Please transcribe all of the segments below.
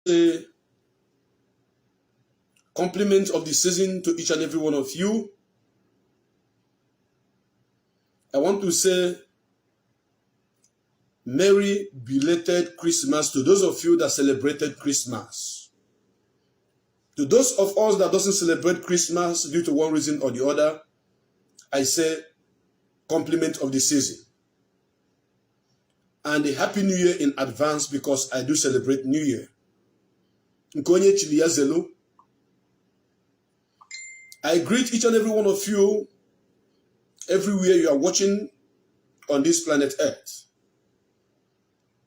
A compliment of the season to each and every one of you. I want to say Merry belated Christmas to those of you that celebrated Christmas. To those of us that doesn't celebrate Christmas due to one reason or the other, I say compliment of the season. And a Happy New Year in advance because I do celebrate New Year. Nkonye chili ya zelo. I greet each and every one of you everywhere you are watching on this planet Earth.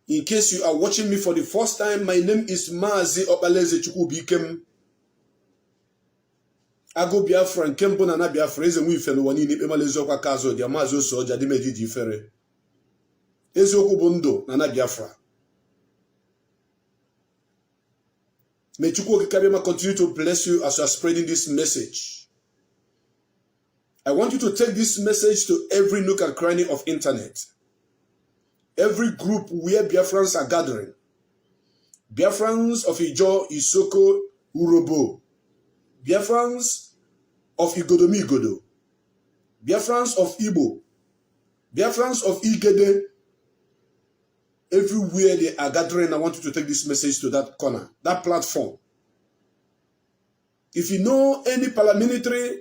In case you are watching me for the first time, my name is Mazi Darlington. Ago Biafran, Kempo na Biafra, eze mwi feno wanini emalezo kwa kazo dia mazo soja di meji difere. Eze okubundo na Biafra. May Chukwu Kikabema continue to bless you as you are spreading this message. I want you to take this message to every nook and cranny of internet. Every group where Biafrans are gathering. Biafrans of Ijo, Isoko, Urobo. Biafrans of Igodomi Igodo. Biafrans of Igbo. Biafrans of Igede. Everywhere they are gathering, I want you to take this message to that corner, that platform. If you know any paramilitary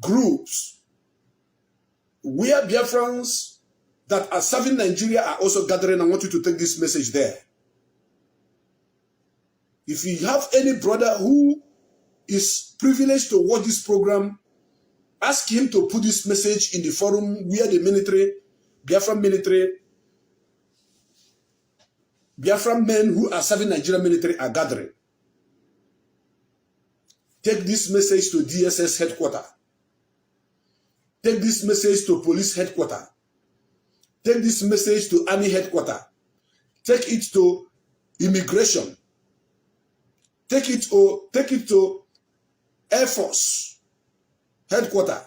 groups where Biafrans that are serving Nigeria are also gathering, I want you to take this message there. If you have any brother who is privileged to watch this program, ask him to put this message in the forum where the military, Biafran military, Biafran men who are serving Nigerian military are gathering. Take this message to DSS headquarters. Take this message to police headquarters. Take this message to army headquarters. Take it to immigration. Take it to Air Force headquarters.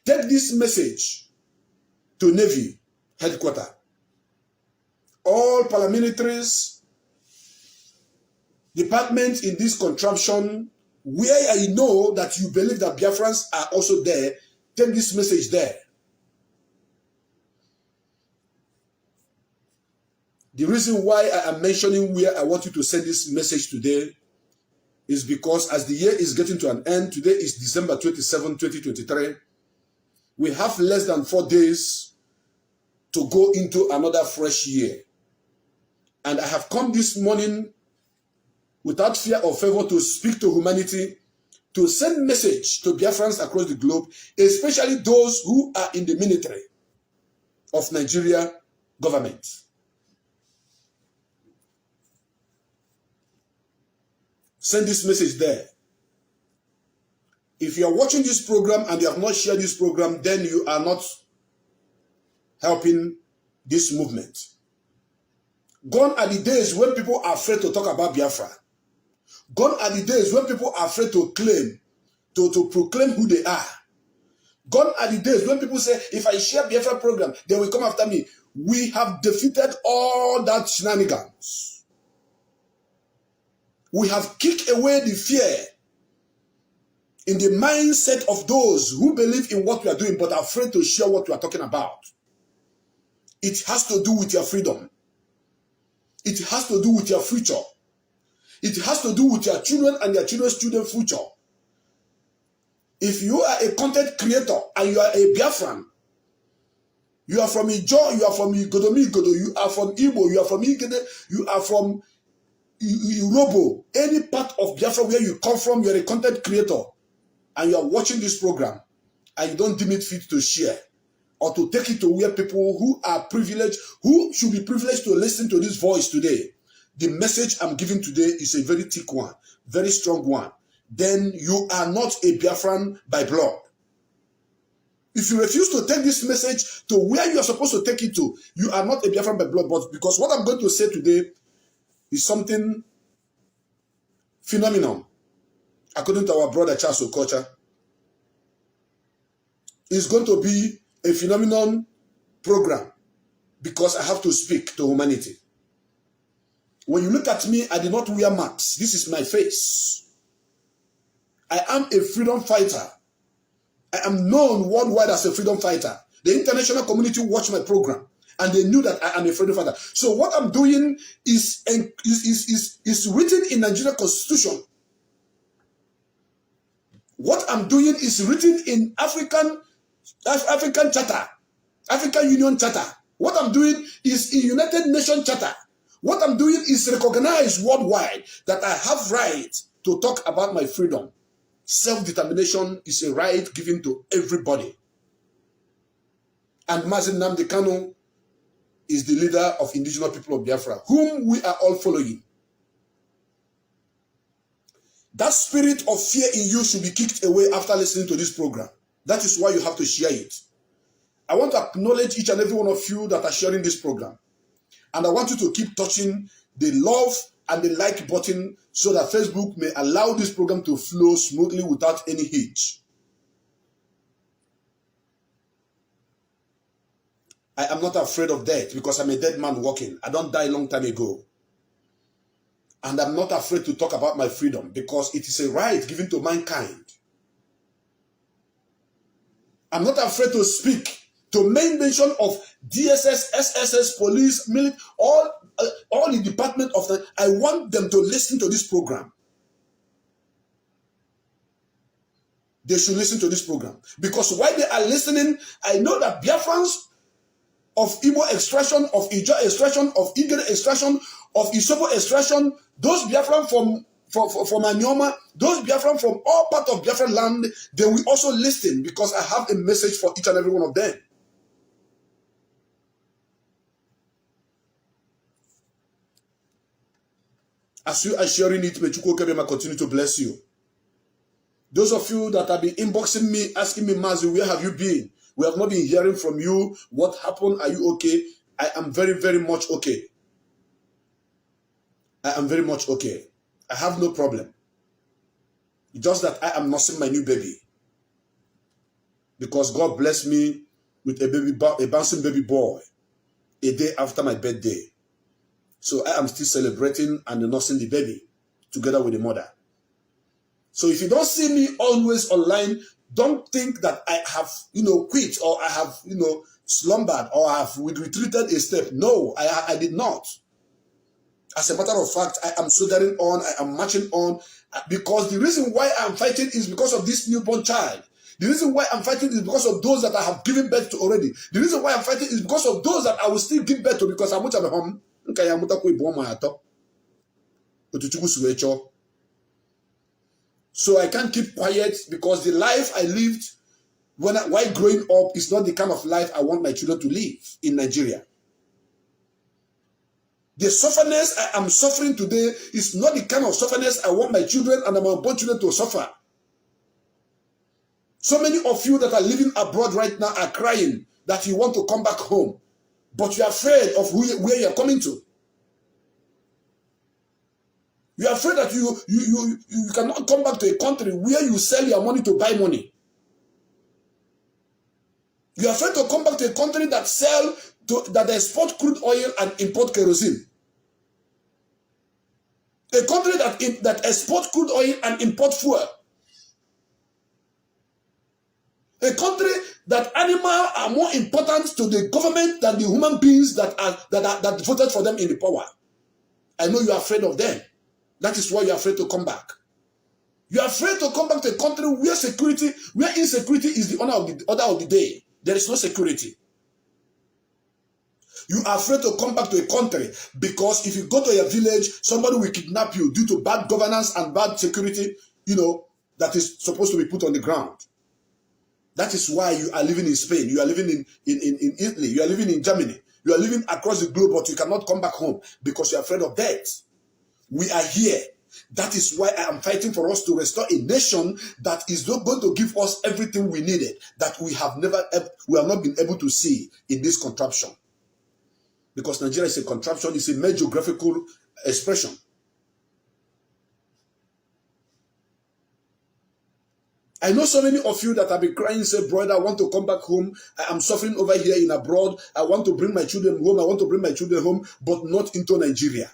Take this message to Navy headquarters. All paramilitaries, departments in this contraption, where I know that you believe that Biafrans are also there, take this message there. The reason why I am mentioning where I want you to send this message today is because as the year is getting to an end, today is December 27, 2023, we have less than 4 days to go into another fresh year. And I have come this morning without fear or favor to speak to humanity, to send message to Biafrans across the globe, especially those who are in the military of Nigeria government. Send this message there. If you are watching this program and you have not shared this program, then you are not helping this movement. Gone are the days when people are afraid to talk about Biafra. Gone are the days when people are afraid to claim, to proclaim who they are. Gone are the days when people say, if I share Biafra program, they will come after me. We have defeated all that shenanigans. We have kicked away the fear in the mindset of those who believe in what we are doing but are afraid to share what we are talking about. It has to do with your freedom. It has to do with your future. It has to do with your children and your children's children's future. If you are a content creator and you are a Biafran, you are from Ijo, you are from Igodomi Igodo, you are from Igbo, you are from Igede, you are from Urobo, any part of Biafra where you come from, you are a content creator and you are watching this program and you don't deem it fit to share or to take it to where people who are privileged, who should be privileged to listen to this voice today. The message I'm giving today is a very thick one, very strong one. Then you are not a Biafran by blood. If you refuse to take this message to where you are supposed to take it to, you are not a Biafran by blood. But because what I'm going to say today is something phenomenal, according to our brother Charles Okocha. It's going to be a phenomenon program because I have to speak to humanity. When you look at me, I did not wear masks. This is my face. I am a freedom fighter. I am known worldwide as a freedom fighter. The international community watched my program and they knew that I am a freedom fighter. So what I'm doing is written in Nigerian Constitution. What I'm doing is written in African Charter, African Union Charter. What I'm doing is in United Nations Charter. What I'm doing is recognized worldwide that I have right to talk about my freedom. Self-determination is a right given to everybody. And Mazi Darlington is the leader of indigenous people of Biafra, whom we are all following. That spirit of fear in you should be kicked away after listening to this program. That is why you have to share it. I want to acknowledge each and every one of you that are sharing this program. And I want you to keep touching the love and the like button so that Facebook may allow this program to flow smoothly without any hitch. I am not afraid of death because I'm a dead man walking. I don't die a long time ago. And I'm not afraid to talk about my freedom because it is a right given to mankind. I'm not afraid to speak to main mention of DSS, SSS, police, military, all the department of the. I want them to listen to this program. They should listen to this program. Because while they are listening, I know that Biafrans of Igbo extraction, of Ijo extraction, of Igere extraction, of Isobo extraction, those Biafran from Anyoma, those Biafran from all parts of Biafran land, they will also listen because I have a message for each and every one of them. As you are sharing it, may Chukwukebema continue to bless you. Those of you that have been inboxing me, asking me, Mazi, where have you been? We have not been hearing from you. What happened? Are you okay? I am very, very much okay. I am very much okay. I have no problem. Just that I am nursing my new baby. Because God blessed me with a bouncing baby boy a day after my birthday. So I am still celebrating and nursing the baby together with the mother. So if you don't see me always online, don't think that I have, quit or I have, slumbered or I have retreated a step. No, I did not. As a matter of fact, I am soldiering on, I am marching on, because the reason why I'm fighting is because of this newborn child. The reason why I'm fighting is because of those that I have given birth to already. The reason why I'm fighting is because of those that I will still give birth to because I'm much at home. So I can't keep quiet because the life I lived while growing up is not the kind of life I want my children to live in Nigeria. The sufferness I am suffering today is not the kind of sufferness I want my children and my unborn children to suffer. So many of you that are living abroad right now are crying that you want to come back home, but you are afraid of where you are coming to. You are afraid that you cannot come back to a country where you sell your money to buy money. You are afraid to come back to a country that export crude oil and import kerosene. A country that export crude oil and import fuel. A country that animals are more important to the government than the human beings that voted for them in the power. I know you are afraid of them. That is why you are afraid to come back. You are afraid to come back to a country where insecurity is the order of the day. There is no security. You are afraid to come back to a country because if you go to your village, somebody will kidnap you due to bad governance and bad security, that is supposed to be put on the ground. That is why you are living in Spain, you are living in Italy, you are living in Germany, you are living across the globe, but you cannot come back home because you are afraid of death. We are here. That is why I am fighting for us to restore a nation that is not going to give us everything we needed, that we have not been able to see in this contraption. Because Nigeria is a contraption, it's a mere geographical expression. I know so many of you that have been crying, say, brother, I want to come back home. I am suffering over here in abroad. I want to bring my children home. I want to bring my children home, but not into Nigeria.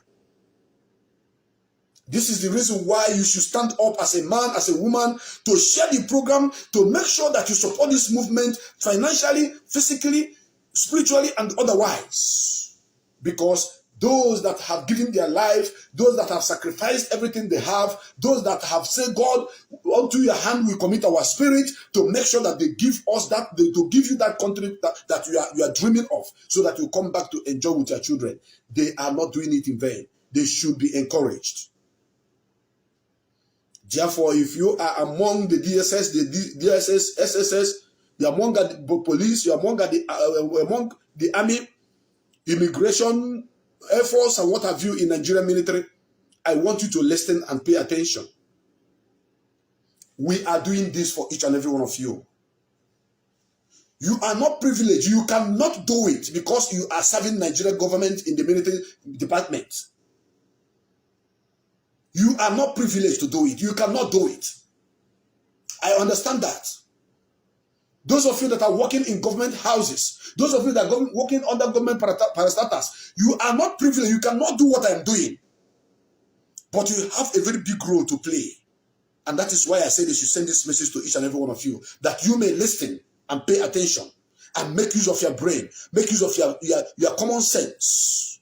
This is the reason why you should stand up as a man, as a woman, to share the program, to make sure that you support this movement financially, physically, spiritually, and otherwise. Because those that have given their life, those that have sacrificed everything they have, those that have said, God, unto your hand we commit our spirit, to make sure that they give us that, to give you that country that you are dreaming of, so that you come back to enjoy with your children. They are not doing it in vain. They should be encouraged. Therefore, if you are among the DSS, the DSS, SSS, you're among the police, you're among the army, immigration, Air Force, and what have you in Nigerian military, I want you to listen and pay attention. We are doing this for each and every one of you. You are not privileged. You cannot do it because you are serving Nigerian government in the military department. You are not privileged to do it. You cannot do it. I understand that. Those of you that are working in government houses, those of you that are working under government parastatals, you are not privileged. You cannot do what I am doing. But you have a very big role to play. And that is why I say they should send this message to each and every one of you, that you may listen and pay attention and make use of your brain, make use of your common sense.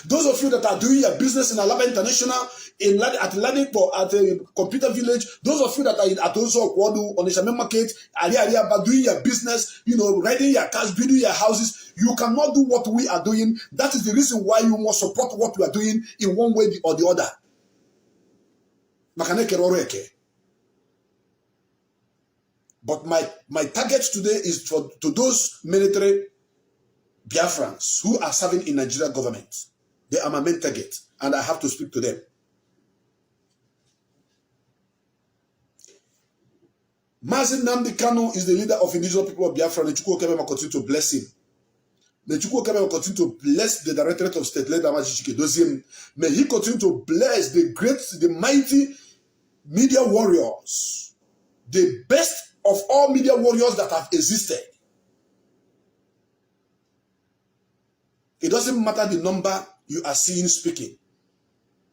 Those of you that are doing your business in Alaba International, at Ladipo, at a computer village, those of you that are at also Kwadu, on the Shaman market, but doing your business, riding your cars, building your houses, you cannot do what we are doing. That is the reason why you must support what we are doing in one way or the other. But my target today is to those military Biafrans who are serving in Nigeria government. They are my main target, and I have to speak to them. Mazi Darlington is the leader of indigenous people of Biafra. May Chukwu Okeme continue to bless him. May Chukwu Okeme continue to bless the Directorate of State, Leda Maji. May he continue to bless the mighty media warriors, the best of all media warriors that have existed. It doesn't matter the number you are seeing speaking.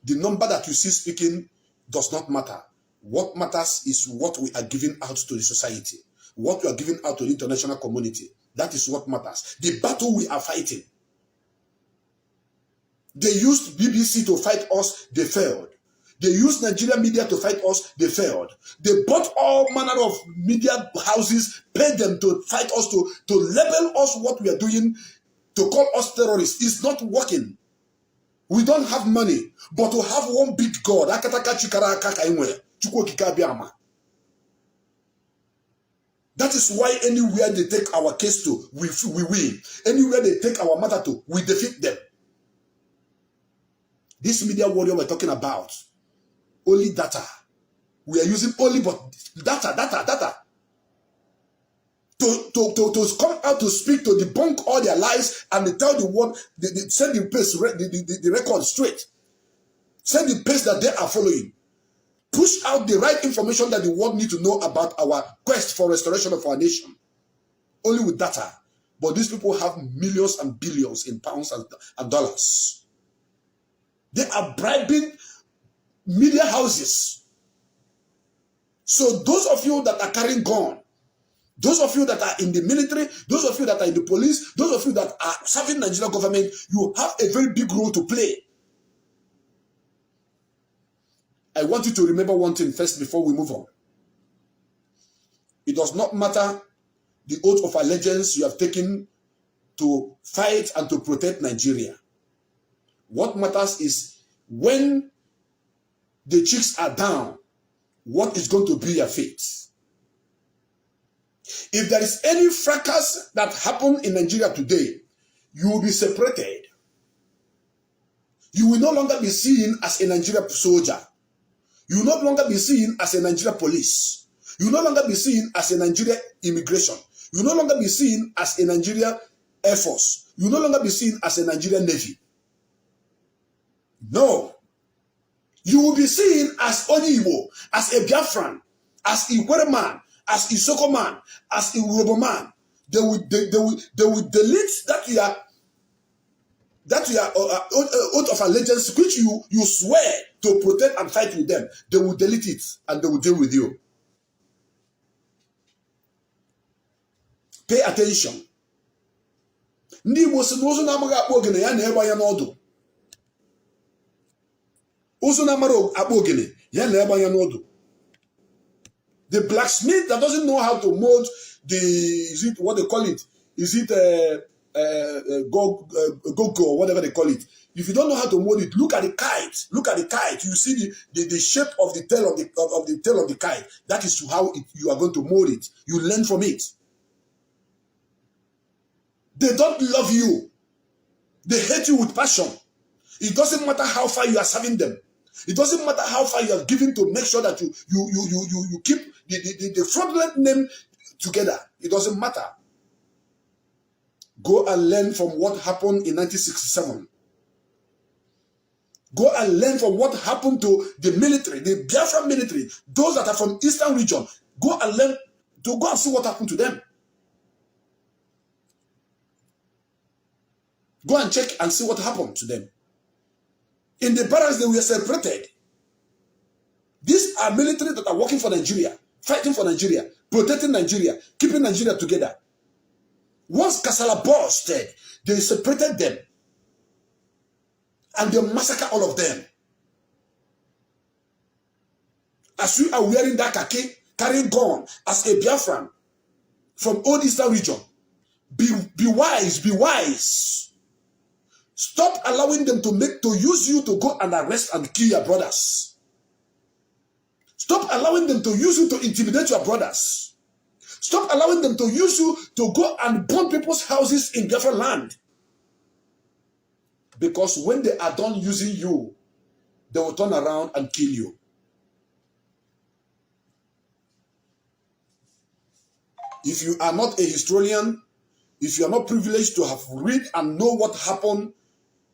The number that you see speaking does not matter. What matters is what we are giving out to the society, what we are giving out to the international community. That is what matters. The battle we are fighting. They used BBC to fight us, they failed. They used Nigerian media to fight us, they failed. They bought all manner of media houses, paid them to fight us, to label us what we are doing, to call us terrorists. It's not working. We don't have money, but to have one big God. That is why anywhere they take our case to, we win. Anywhere they take our matter to, we defeat them. This media warrior we're talking about, only data. We are using only but data. To come out to speak, to debunk all their lies, and they tell the world, they send the pace, the record straight. Send the pace that they are following. Push out the right information that the world needs to know about our quest for restoration of our nation. Only with data. But these people have millions and billions in pounds and dollars. They are bribing media houses. So those of you that are carrying gun, those of you that are in the military, those of you that are in the police, those of you that are serving Nigerian government, you have a very big role to play. I want you to remember one thing first before we move on. It does not matter the oath of allegiance you have taken to fight and to protect Nigeria. What matters is when the chips are down, what is going to be your fate? If there is any fracas that happened in Nigeria today, you will be separated. You will no longer be seen as a Nigerian soldier. You will no longer be seen as a Nigerian police. You will no longer be seen as a Nigerian immigration. You will no longer be seen as a Nigerian Air Force. You will no longer be seen as a Nigerian Navy. No. You will be seen as Onibo, as a Biafran, as a Iwere man, as a Isoko man, as a Urobo man. They will delete that that you are oath of allegiance, which you swear to protect and fight with them, they will delete it and they will deal with you. Pay attention. Ndị Igbo si na ụzụ na-amaghị akpọ ogene ya na-egba ya n'ọdụ. Ụzụ na-amara akpọ ogene ya na-egba ya n'ọdụ. The blacksmith that doesn't know how to mold the, is it what they call it? Is it go or whatever they call it? If you don't know how to mold it, look at the kite. Look at the kite. You see the shape of the tail of the tail of the kite. That is how you are going to mold it. You learn from it. They don't love you. They hate you with passion. It doesn't matter how far you are serving them. It doesn't matter how far you are giving to make sure that you keep the fraudulent name together. It doesn't matter. Go and learn from what happened in 1967. Go and learn from what happened to the military, the Biafran military, those that are from Eastern region. Go and learn, to go and see what happened to them. Go and check and see what happened to them. In the barracks, they were separated. These are military that are working for Nigeria, fighting for Nigeria, protecting Nigeria, keeping Nigeria together. Once Kasala busted, they separated them. And they massacred all of them. As you are wearing that khaki, carrying gun as a Biafran from old Eastern region, be wise, be wise. Stop allowing them to use you to go and arrest and kill your brothers. Stop allowing them to use you to intimidate your brothers. Stop allowing them to use you to go and burn people's houses in Biafra land. Because when they are done using you, they will turn around and kill you. If you are not a historian, if you are not privileged to have read and know what happened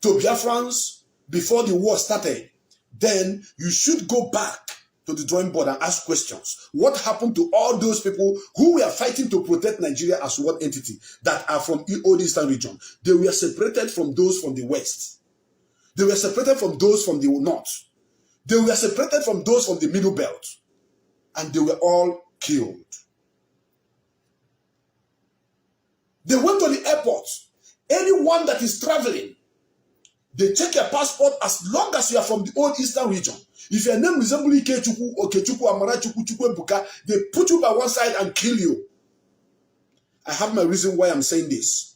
to Biafrans before the war started, then you should go back to the drawing board and ask questions. What happened to all those people who were fighting to protect Nigeria as one entity that are from the old Eastern region? They were separated from those from the West. They were separated from those from the North. They were separated from those from the Middle Belt. And they were all killed. They went to the airport. Anyone that is traveling, they check your passport as long as you are from the old Eastern region. If your name resembles Ikechuku or Kechuku Amarachuku Chukwebuka, they put you by one side and kill you. I have my reason why I'm saying this.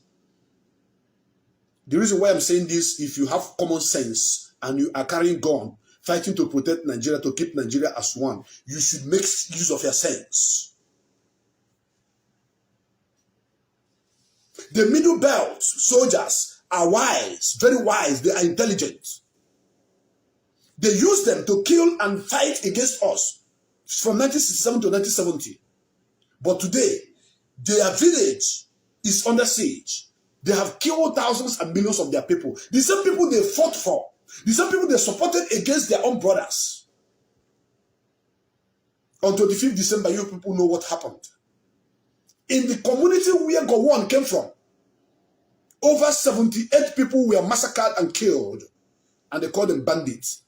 The reason why I'm saying this, if you have common sense and you are carrying gun, fighting to protect Nigeria, to keep Nigeria as one, you should make use of your sense. The Middle Belt soldiers are wise, very wise. They are intelligent. They use them to kill and fight against us from 1967 to 1970. But today, their village is under siege. They have killed thousands and millions of their people. The same people they fought for. The same people they supported against their own brothers. On 25th December, you people know what happened. In the community where Gowon came from, over 78 people were massacred and killed. And they call them bandits.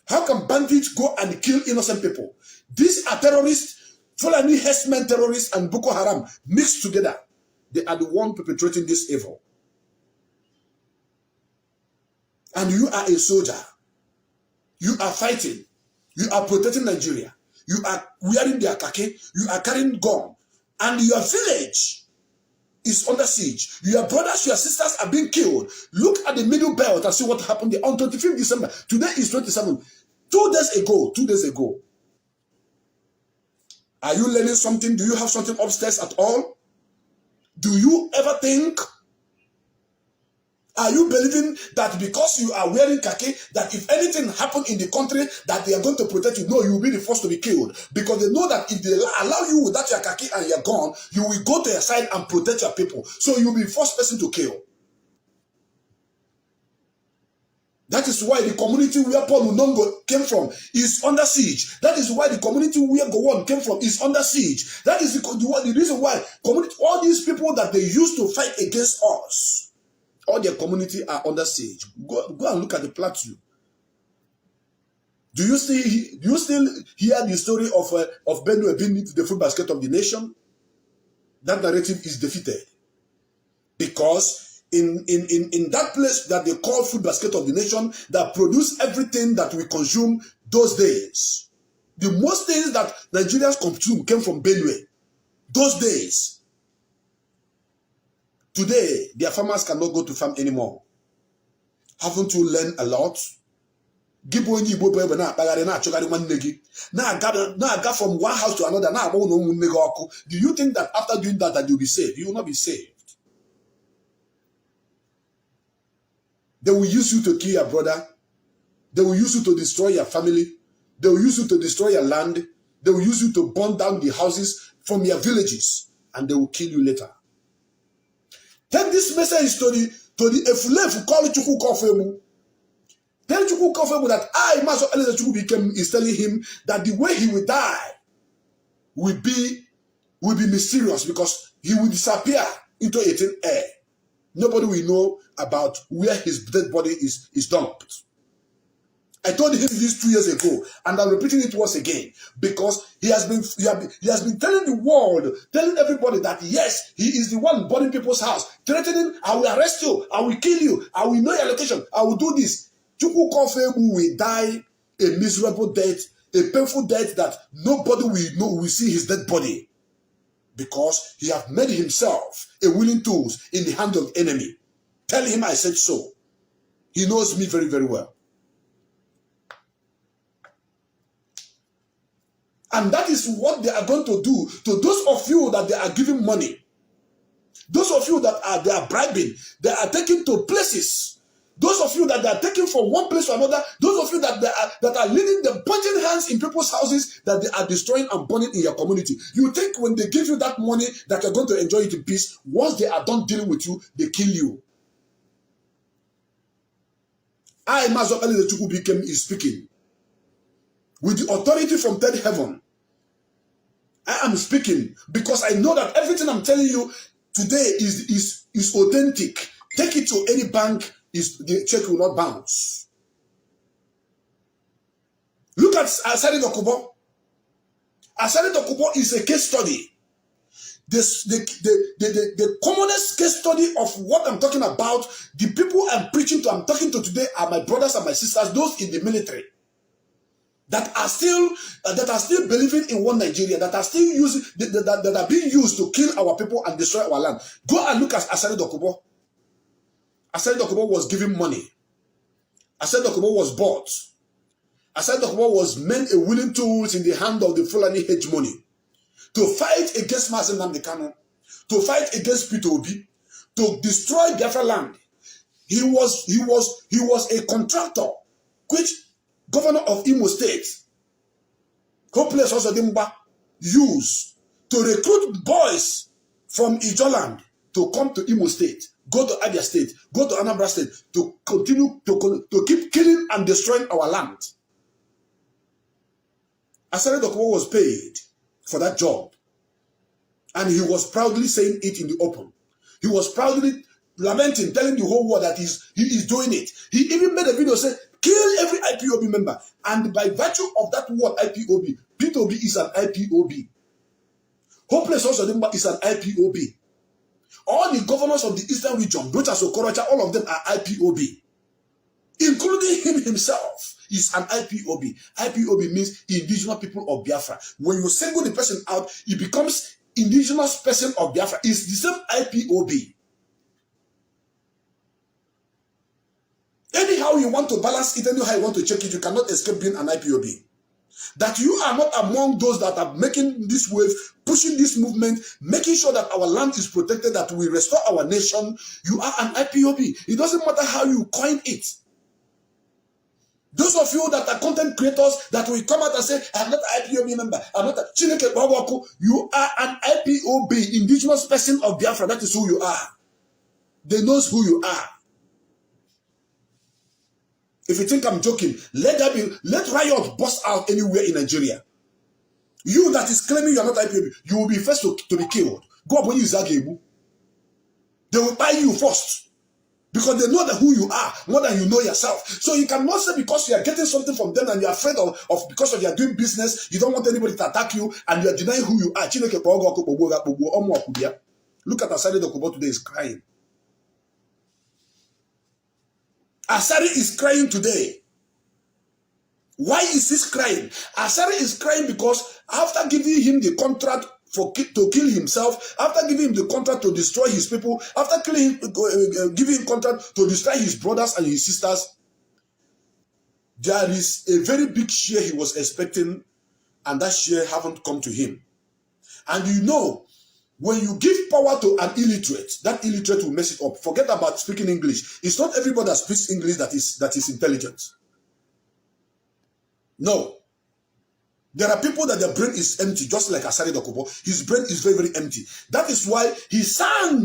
How can bandits go and kill innocent people? These are terrorists, Fulani herdsmen terrorists and Boko Haram mixed together. They are the one perpetrating this evil. And you are a soldier. You are fighting. You are protecting Nigeria. You are wearing their khaki. You are carrying gun. And your village is under siege. Your brothers, your sisters are being killed. Look at the Middle Belt and see what happened there on 25th December. Today is 27. 2 days ago. Are you learning something? Do you have something upstairs at all? Do you ever think? Are you believing that because you are wearing khaki, that if anything happened in the country, that they are going to protect you? No, you will be the first to be killed. Because they know that if they allow you without your khaki and your gun, you will go to your side and protect your people. So you will be the first person to kill. That is why the community where Paul Unongo came from is under siege. That is why the community where Gowon came from is under siege. That is the reason why all these people that they used to fight against us All their community are under siege. Go and look at the plateau. Do you still hear the story of Benue being the food basket of the nation? That narrative is defeated. Because in that place that they call food basket of the nation, that produce everything that we consume those days, the most things that Nigerians consume came from Benue. Those days. Today, their farmers cannot go to farm anymore. Haven't you learned a lot? Now from one house to another. Do you think that after doing that you'll be saved? You will not be saved. They will use you to kill your brother. They will use you to destroy your family. They will use you to destroy your land. They will use you to burn down the houses from your villages. And they will kill you later. Take this message to the Efulef call Chukwu Kofemu. Tell Chukwu Kofemu that Mazi Darlington is telling him that the way he will die will be mysterious because he will disappear into a thin air. Nobody will know about where his dead body is dumped. I told him this 2 years ago, and I'm repeating it once again because he has been telling the world, telling everybody that yes, he is the one burning people's house, threatening, I will arrest you, I will kill you, I will know your location, I will do this. Chukwu Kofemu will die a miserable death, a painful death that nobody will see his dead body because he has made himself a willing tool in the hand of the enemy. Tell him I said so. He knows me very, very well. And that is what they are going to do to those of you that they are giving money. Those of you that they are bribing, they are taking to places. Those of you that they are taking from one place to another, those of you that are leading them, pointing hands in people's houses that they are destroying and burning in your community. You think when they give you that money that you're going to enjoy it in peace, once they are done dealing with you, they kill you. Mazi Darlington is speaking with the authority from third heaven. I am speaking because I know that everything I'm telling you today is authentic. Take it to any bank, the check will not bounce. Look at Asari Dokubo. Asari Dokubo is a case study. The commonest case study of what I'm talking about, the people I'm preaching to, I'm talking to today are my brothers and my sisters, those in the military. That are still believing in one Nigeria, that are still using that are being used to kill our people and destroy our land. Go and look at Asari Dokubo. Asari Dokubo was given money. Asari Dokubo was bought. Asari Dokubo was meant a willing tool in the hand of the Fulani hegemony to fight against Mazi Darlington, to fight against Peter Obi, to destroy Biafra land. He was a contractor, which Governor of Imo State, Hopeless Osodimba, used to recruit boys from Ijoland to come to Imo State, go to Abia State, go to Anambra State to continue to keep killing and destroying our land. Asari Dokubo was paid for that job, and he was proudly saying it in the open. He was proudly lamenting, telling the whole world that he is doing it. He even made a video saying, kill every IPOB member. And by virtue of that word IPOB, Peter Obi is an IPOB. Hopeless Osodimba is an IPOB. All the governors of the Eastern region, Brocha Sokorocha, all of them are IPOB. Including him himself is an IPOB. IPOB means indigenous people of Biafra. When you single the person out, it becomes indigenous person of Biafra. It's the same IPOB. Anyhow you want to balance it, anyhow you want to check it, you cannot escape being an IPOB. That you are not among those that are making this wave, pushing this movement, making sure that our land is protected, that we restore our nation. You are an IPOB. It doesn't matter how you coin it. Those of you that are content creators that will come out and say, I'm not an IPOB member, I'm not a Chineke Bawaku, you are an IPOB, indigenous person of Biafra. That is who you are. They know who you are. If you think I'm joking, let riot bust out anywhere in Nigeria. You that is claiming you are not IPOB, you will be first to be killed. Go up when you Zagebu. They will buy you first. Because they know that who you are more than you know yourself. So you cannot say because you are getting something from them and you are afraid of because of you are doing business, you don't want anybody to attack you and you are denying who you are. Look at Asari Dokubo today, is crying. Asari is crying today. Why is he crying? Asari is crying because after giving him the contract to kill himself, after giving him the contract to destroy his people, after giving him contract to destroy his brothers and his sisters, there is a very big share he was expecting, and that share haven't come to him. And you know, when you give power to an illiterate, that illiterate will mess it up. Forget about speaking English. It's not everybody that speaks English that is intelligent. No. There are people that their brain is empty, just like Asari Dokubo. His brain is very, very empty. That is why he sang.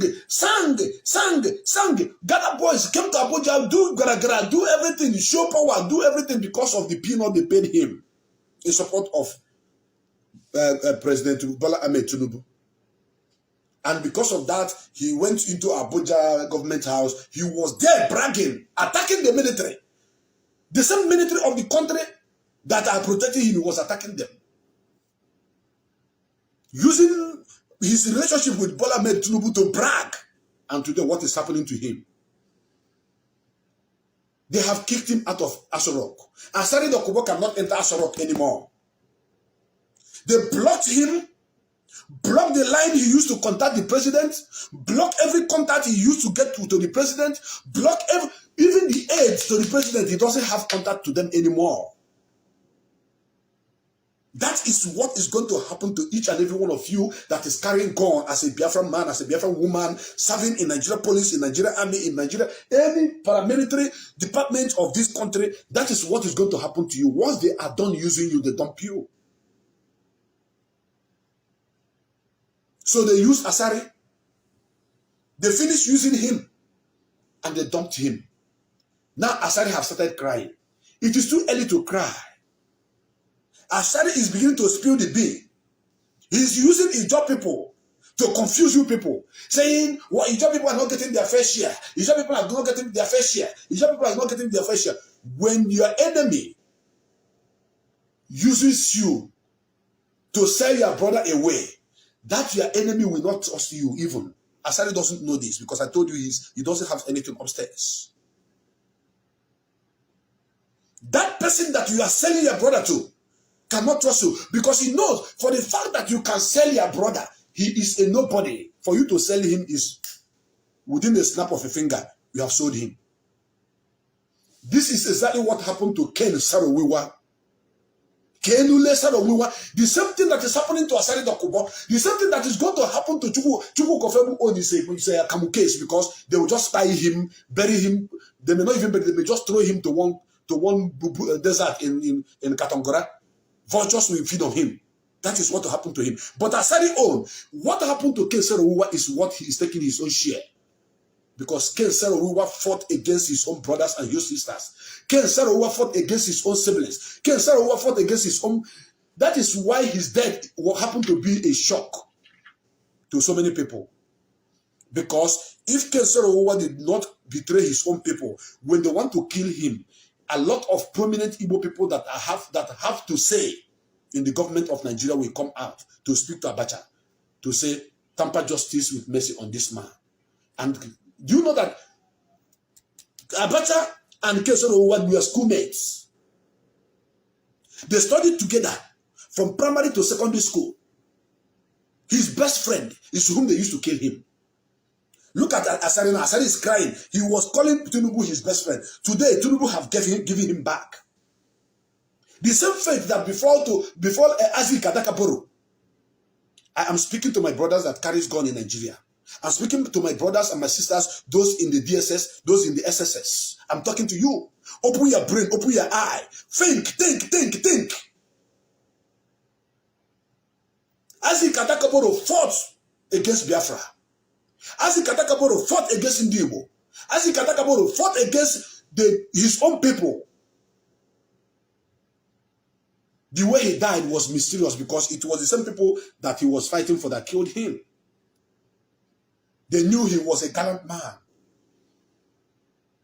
Gather boys, came to Abuja, do gara, do everything, show power, do everything because of the peanut they paid him in support of President Bola Ahmed Tinubu. And because of that, he went into Abuja government house. He was there bragging, attacking the military. The same military of the country that are protecting him, he was attacking them. Using his relationship with Bola Ahmed Tinubu to brag. And today, what is happening to him? They have kicked him out of Asorok. Asari Dokubo cannot enter Asorok anymore. They blocked him, blocked the line he used to contact the president, blocked every contact he used to get to the president, blocked even the aides to the president. He doesn't have contact to them anymore. That is what is going to happen to each and every one of you that is carrying gun as a Biafran man, as a Biafran woman, serving in Nigeria police, in Nigeria army, in Nigeria, any paramilitary department of this country. That is what is going to happen to you. Once they are done using you, they dump you. So they used Asari. They finished using him and they dumped him. Now Asari have started crying. It is too early to cry. Asari is beginning to spill the bean. He's using Ipob people to confuse you people, saying, well, Ipob people are not getting their fair share. Ipob people are not getting their fair share. Ipob people are not getting their fair share. When your enemy uses you to sell your brother away, that your enemy will not trust you even. Asari doesn't know this because I told you he doesn't have anything upstairs. That person that you are selling your brother to cannot trust you because he knows for the fact that you can sell your brother, he is a nobody. For you to sell him is within the snap of a finger, you have sold him. This is exactly what happened to Ken Sarowiwa. The same thing that is happening to Asari Dokubo, the same thing that is going to happen to Chukwu Kofebu on is a Kamu case because they will just tie him, bury him. They may not even bury him, they may just throw him to one desert in Katangora. Vultures will feed on him. That is what will happen to him. But Asari own, what happened to Ken Sarowiwa is what he is taking his own share. Because Ken Sarowiwa fought against his own brothers and his sisters. Ken Sarowiwa fought against his own siblings. Ken Sarowiwa fought against his own. That is why his death happened to be a shock to so many people. Because if Ken Sarowiwa did not betray his own people, when they want to kill him, a lot of prominent Igbo people that have to say in the government of Nigeria will come out to speak to Abacha to say, tamper justice with mercy on this man. And do you know that Abacha and Ken Sarowiwa were schoolmates? They studied together from primary to secondary school. His best friend is whom they used to kill him. Look at Asari now. Asari is crying. He was calling Tinubu his best friend. Today, Tinubu have given him back. The same faith that before Azi Kadakaboro. I am speaking to my brothers that carries gun in Nigeria. I'm speaking to my brothers and my sisters, those in the DSS, those in the SSS. I'm talking to you. Open your brain, open your eye. Think. Azi Kadakaboro fought against Biafra. Azi Kadakaboro fought against Indigo. Azi Kadakaboro fought against his own people. The way he died was mysterious because it was the same people that he was fighting for that killed him. They knew he was a gallant man.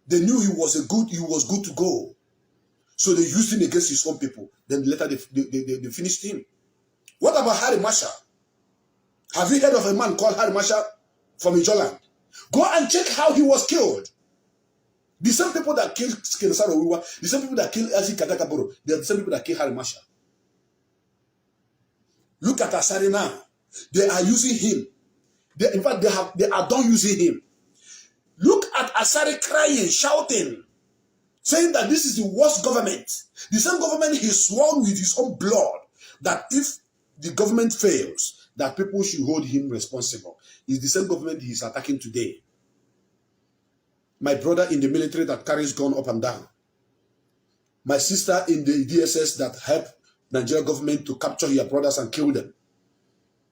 They knew he was good to go. So they used him against his own people. Then later they finished him. What about Harry Marshall? Have you heard of a man called Harry Marshall from Ijoland? Go and check how he was killed. The same people that killed Skenesaro Wiwa, the same people that killed Azi Katakaboro, they are the same people that killed Harry Marshall. Look at Asari now. They are using him. In fact, they are done using him. Look at Asari crying, shouting, saying that this is the worst government. The same government he swore with his own blood that if the government fails, that people should hold him responsible. It's the same government he is attacking today. My brother in the military that carries gun up and down. My sister in the DSS that helped Nigerian government to capture your brothers and kill them.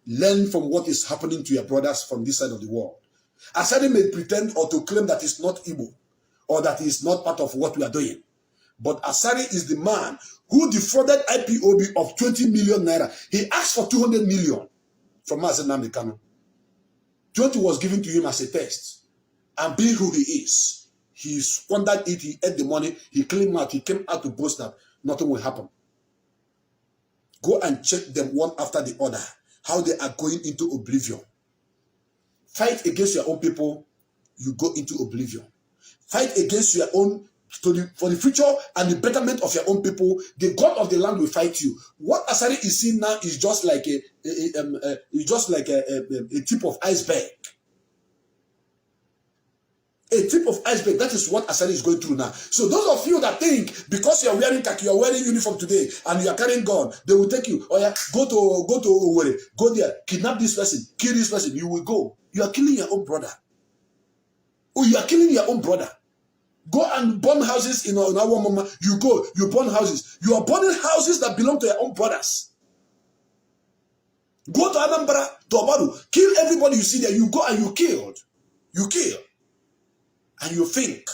Learn from what is happening to your brothers from this side of the world. Asari may pretend or to claim that it's not Igbo or that it's not part of what we are doing. But Asari is the man who defrauded IPOB of 20 million naira. He asked for 200 million from Mazi Darlington. 20 was given to him as a test. And being who he is, he squandered it, he ate the money, he came out to boast that nothing will happen. Go and check them one after the other, how they are going into oblivion. Fight against your own people, you go into oblivion. Fight against your own, for the future and the betterment of your own people, the God of the land will fight you. What Asari is seeing now is just like a tip of iceberg. A tip of iceberg. That is what Asari is going through now. So those of you that think because you are wearing khaki, you are wearing uniform today, and you are carrying gun, they will take you. Oh yeah, go to Owerri, go there, kidnap this person, kill this person. You will go. You are killing your own brother. Oh, you are killing your own brother. Go and burn houses in our mama. You go, you burn houses. You are burning houses that belong to your own brothers. Go to Anambra, to Obaru, kill everybody you see there. You go and you killed. You kill. And you think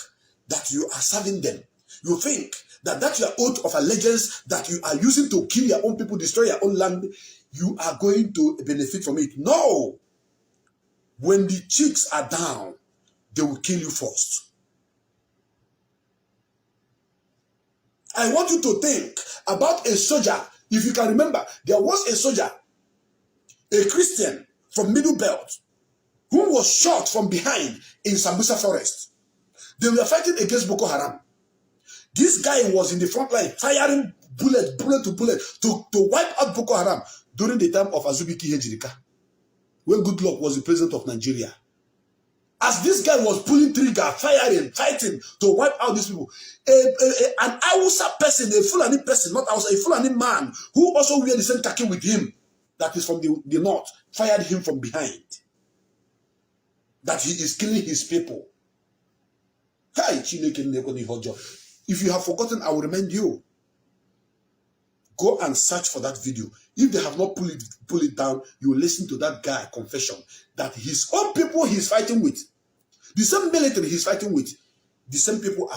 that you are serving them. You think that that's your oath of allegiance that you are using to kill your own people, destroy your own land. You are going to benefit from it. No. When the chicks are down, they will kill you first. I want you to think about a soldier. If you can remember, there was a soldier, a Christian from Middle Belt, who was shot from behind in Sambisa Forest. They were fighting against Boko Haram. This guy was in the front line, firing bullet to bullet, to wipe out Boko Haram during the time of Azubiki Hejirika, when Goodluck was the president of Nigeria. As this guy was pulling trigger, firing, fighting to wipe out these people, an Hausa person, a Fulani person, not Hausa, a Fulani man, who also wear the same khaki with him, that is from the north, fired him from behind. That he is killing his people. If you have forgotten, I will remind you. Go and search for that video. If they have not pull it down, you will listen to that guy confession that his own people he's fighting with, the same military he's fighting with, the same people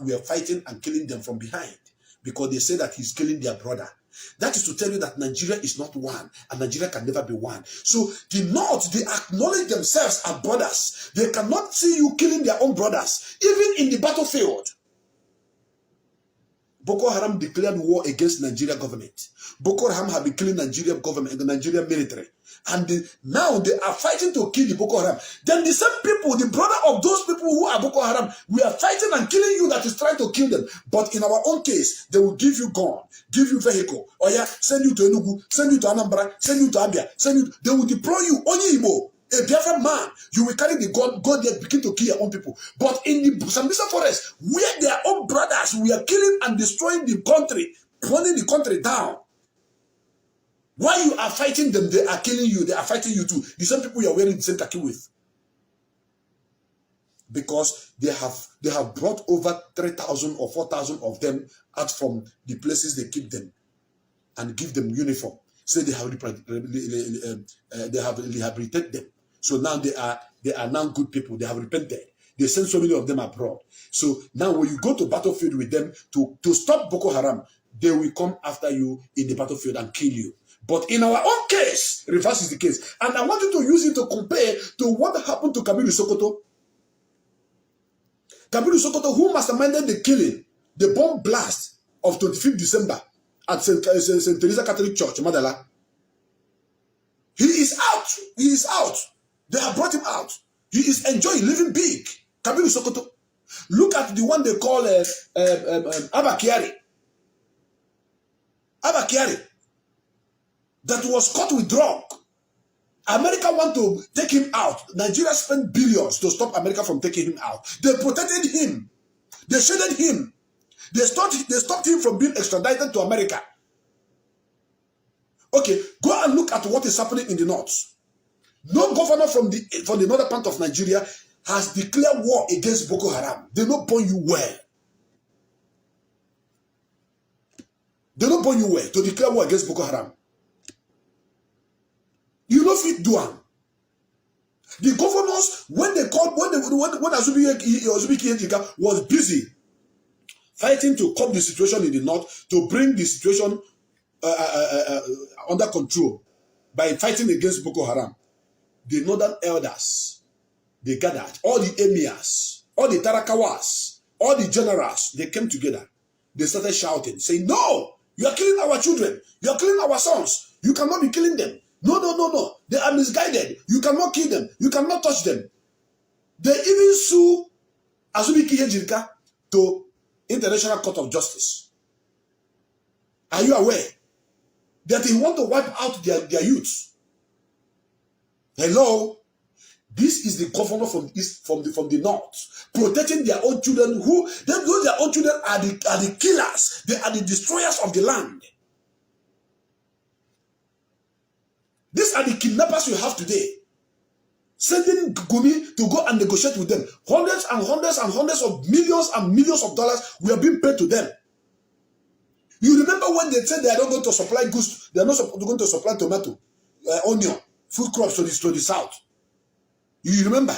we are fighting and killing them from behind because they say that he's killing their brother. That is to tell you that Nigeria is not one and Nigeria can never be one. So the North, they acknowledge themselves as brothers. They cannot see you killing their own brothers, even in the battlefield. Boko Haram declared war against Nigeria government. Boko Haram have been killing Nigeria government, the Nigerian military. And now they are fighting to kill the Boko Haram. Then the same people, the brother of those people who are Boko Haram, we are fighting and killing you that is trying to kill them. But in our own case, they will give you gun, give you vehicle. Or yeah, send you to Enugu, send you to Anambra, send you to Abia, they will deploy you. Only Igbo, a Biafran man, you will carry the gun, go there, begin to kill your own people. But in the Sambisa forest, where their own brothers, we are killing and destroying the country, burning the country down. While you are fighting them, they are killing you. They are fighting you too. The same people you are wearing the same khaki with. Because they have brought over 3,000 or 4,000 of them out from the places they keep them and give them uniform. Say they have rehabilitated them. So now they are now good people. They have repented. They send so many of them abroad. So now when you go to battlefield with them to stop Boko Haram, they will come after you in the battlefield and kill you. But in our own case, reverse is the case. And I want you to use it to compare to what happened to Kamilu Sokoto. Kabiru Sokoto, who masterminded the killing, the bomb blast of 25th December at St. Teresa Catholic Church, Madala. He is out. He is out. They have brought him out. He is enjoying living big. Kabiru Sokoto. Look at the one they call Abakiari. Abakiari. That was caught with drug. America want to take him out. Nigeria spent billions to stop America from taking him out. They protected him. They shielded him. They stopped him from being extradited to America. Okay, go and look at what is happening in the north. No governor from the northern part of Nigeria has declared war against Boko Haram. They don't point you well. They don't point you well to declare war against Boko Haram. You know fit do am. The governors, when Azubike was busy fighting to curb the situation in the north, to bring the situation under control by fighting against Boko Haram, the northern elders, they gathered, all the emirs, all the tarakawas, all the generals, they came together. They started shouting, saying, no, you are killing our children. You are killing our sons. You cannot be killing them. No, no, no, no. They are misguided. You cannot kill them. You cannot touch them. They even sue Azubike Ejirika to International Court of Justice. Are you aware that they want to wipe out their youth? Hello? This is the governor from the east, from the north, protecting their own children. Their own children are the killers. They are the destroyers of the land. These are the kidnappers you have today. Sending Gumi to go and negotiate with them. Hundreds and hundreds and hundreds of millions and millions of dollars were being paid to them. You remember when they said they are not going to supply goods, they are not going to supply tomato, onion, food crops to the south. You remember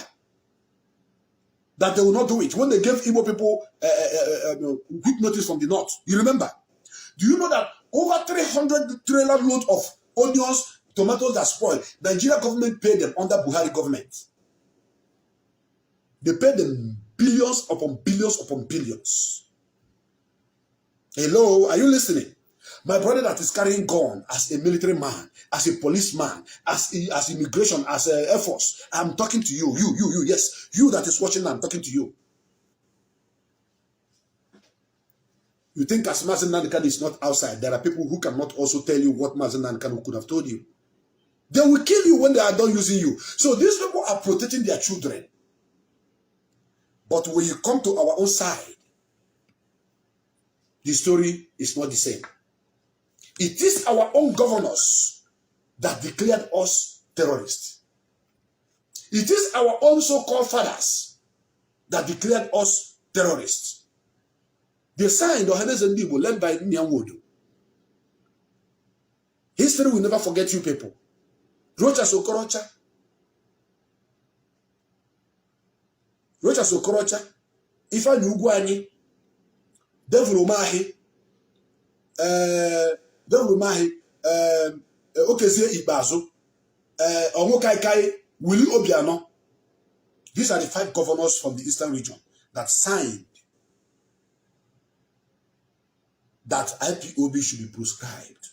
that they will not do it when they gave Igbo people quick notice from the north. You remember? Do you know that over 300 trailer loads of onions, tomatoes that spoiled, Nigeria government paid them under Buhari government? They paid them billions upon billions upon billions. Hello, are you listening? My brother that is carrying gun as a military man, as a policeman, as immigration, as a Air Force, I'm talking to you. You, yes. You that is watching, I'm talking to you. You think as Mazi Darlington is not outside, there are people who cannot also tell you what Mazi Darlington could have told you. They will kill you when they are done using you. So these people are protecting their children. But when you come to our own side, the story is not the same. It is our own governors that declared us terrorists. It is our own so-called fathers that declared us terrorists. They signed Ohanes and Dibo led by Nyanwodo. History will never forget you people. Rocha Sokorocha. Rocha Sokorocha. Ifa Nyugwani. Devil Umahi. Okezie Ibazo. Onwokaikai. Willie Obiano. These are the 5 governors from the eastern region that signed that IPOB should be proscribed.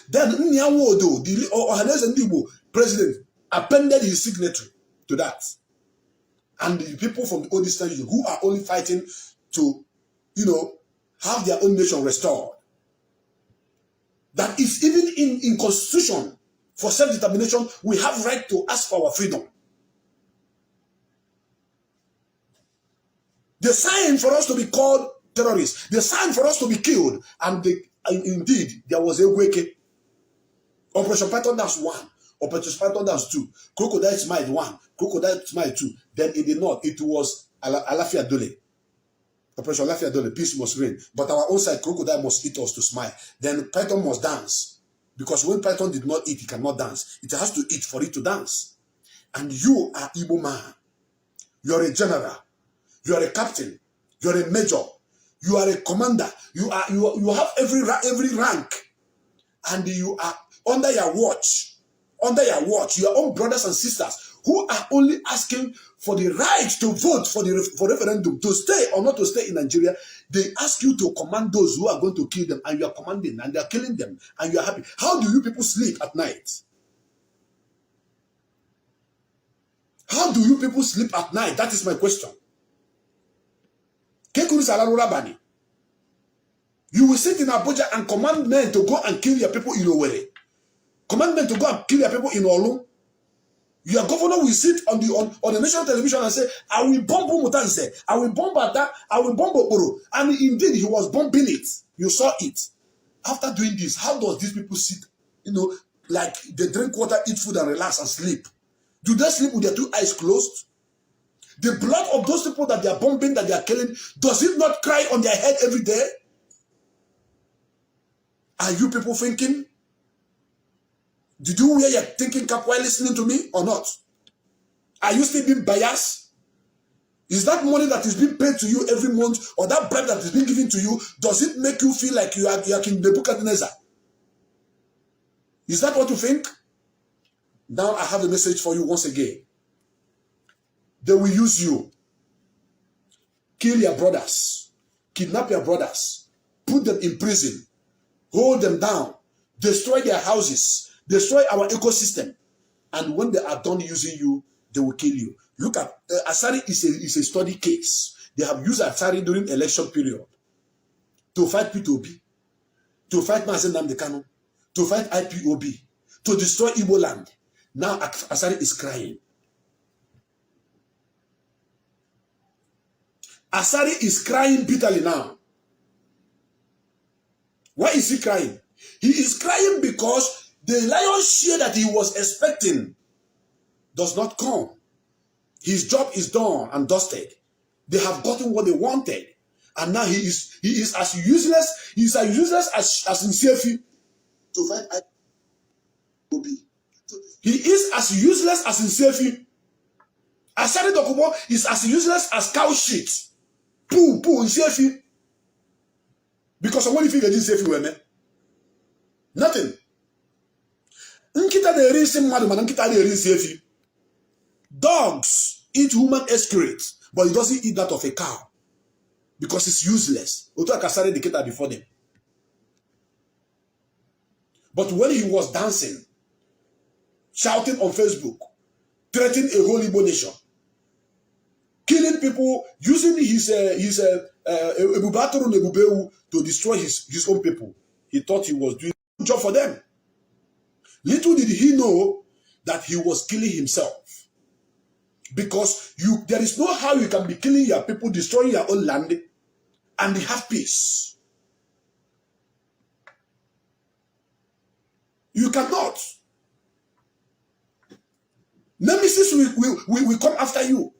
Then Nyanwodo, the Ohanes Ndibo president, appended his signature to that. And the people from the old eastern region who are only fighting to, have their own nation restored. That is even in constitution for self-determination, we have right to ask for our freedom. They signed for us to be called terrorists. They signed for us to be killed. And indeed, there was a wake. Operation Python Dance 1. Operation Python Dance 2. Crocodile Smile 1. Crocodile Smile 2. Then in the north, it was Alafia Dole. Operation Alafia Dole. Peace must reign. But our own side, crocodile must eat us to smile. Then Python must dance. Because when Python did not eat, it cannot dance. It has to eat for it to dance. And you are Igbo man. You are a general. You are a captain. You are a major. You are a commander. You have every rank. And you are under your watch. Under your watch. Your own brothers and sisters who are only asking for the right to vote for referendum, to stay or not to stay in Nigeria, they ask you to command those who are going to kill them, and you are commanding, and they are killing them, and you are happy. How do you people sleep at night? How do you people sleep at night? That is my question. You will sit in Abuja and command men to go and kill your people in Owerri. Command men to go and kill your people in Olu. Your governor will sit on the national television and say, I will bomb Mutanse, I will bomb Ada, I will bomb Okoro. And indeed, he was bombing it. You saw it. After doing this, how does these people sit, like they drink water, eat food, and relax and sleep? Do they sleep with their two eyes closed? The blood of those people that they are bombing, that they are killing, does it not cry on their head every day? Are you people thinking? Did you wear your thinking cap while listening to me or not? Are you still being biased? Is that money that is being paid to you every month, or that bribe that is being given to you, does it make you feel like you are King Nebuchadnezzar? Is that what you think? Now I have a message for you once again. They will use you. Kill your brothers. Kidnap your brothers. Put them in prison. Hold them down. Destroy their houses. Destroy our ecosystem. And when they are done using you, they will kill you. Look at Asari is a study case. They have used Asari during election period to fight P2B, to fight Mazi Darlington, to fight IPOB, to destroy Igbo land. Now Asari is crying. Asari is crying bitterly now. Why is he crying? He is crying because the lion's share that he was expecting does not come. His job is done and dusted. They have gotten what they wanted. And now he is as useless, as in Sefi to fight IPOB. He is as useless as in Sefi. Asari Dokubo is as useless as cow shit. Poo in Sefi. Because what if you get in Sefi women? Nothing. Nkita de rinse madu man nkita de rinse Sefi. Dogs eat human excrete, but it doesn't eat that of a cow because it's useless. Oto Akasari the kita before them. But when he was dancing, shouting on Facebook, threatening a whole Igbo nation, killing people, using his to destroy his own people, he thought he was doing a good job for them. Little did he know that he was killing himself. Because there is no how you can be killing your people, destroying your own land, and have peace. You cannot. Nemesis will come after you.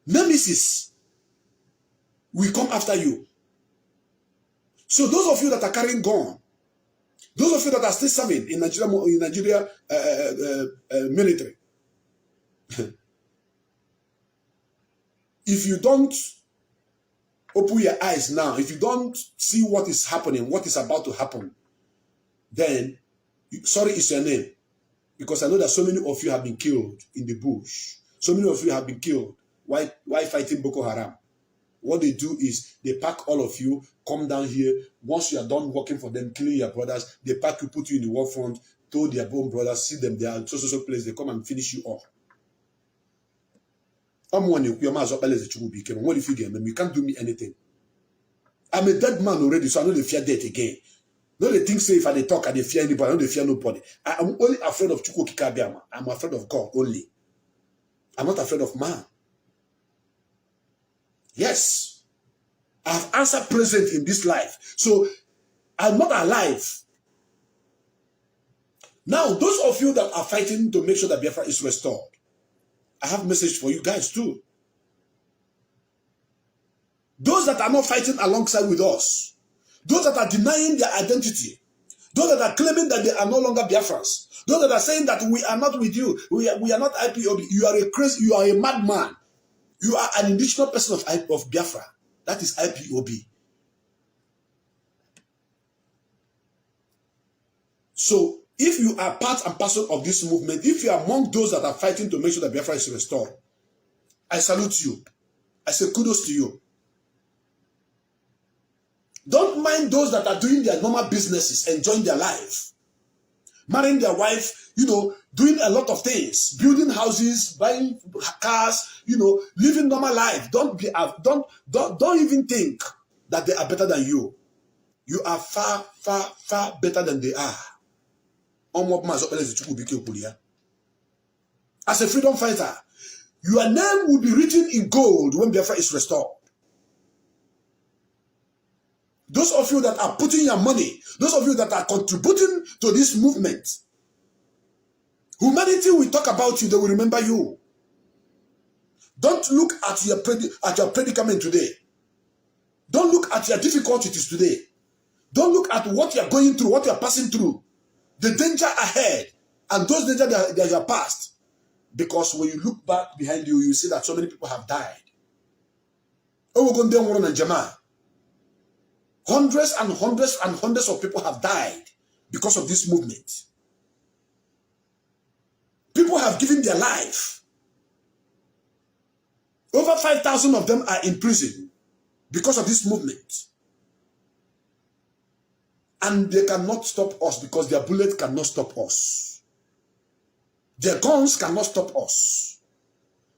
Nemesis will come after you. So those of you that are carrying gun, those of you that are still serving in Nigeria military, if you don't open your eyes now, if you don't see what is happening, what is about to happen, then sorry is your name. Because I know that so many of you have been killed in the bush. So many of you have been killed while fighting Boko Haram. What they do is they pack all of you, come down here. Once you are done working for them, killing your brothers, they pack you, put you in the war front, told their own brothers, see them, they are in so place, they come and finish you off. What if you get them? You can't do me anything. I'm a dead man already, so I know they fear death again. No, they think say if I talk, I they fear anybody, I don't fear nobody. I'm only afraid of Chukwu Kikabiama. I'm afraid of God only. I'm not afraid of man. Yes. I have answered present in this life. So I'm not alive. Now, those of you that are fighting to make sure that Biafra is restored, I have a message for you guys too. Those that are not fighting alongside with us, those that are denying their identity, those that are claiming that they are no longer Biafrans, those that are saying that we are not with you, we are not IPOB, you are a crazy, you are a madman, you are an indigenous person of Biafra. That is IPOB. So If you are part and parcel of this movement, if you are among those that are fighting to make sure that Biafra is restored, I salute you. I say kudos to you. Don't mind those that are doing their normal businesses, enjoying their life, marrying their wife, doing a lot of things, building houses, buying cars, living normal life. Don't even think that they are better than you. You are far, far, far better than they are. As a freedom fighter, your name will be written in gold when Biafra is restored. Those of you that are putting your money, those of you that are contributing to this movement, humanity will talk about you, they will remember you. Don't look at your predicament today. Don't look at your difficulties today. Don't look at what you're going through, what you're passing through, the danger ahead, and those dangers that you are past. Because when you look back behind you, you see that so many people have died. Hundreds and hundreds and hundreds of people have died because of this movement. People have given their life. Over 5,000 of them are in prison because of this movement. And they cannot stop us because their bullet cannot stop us. Their guns cannot stop us.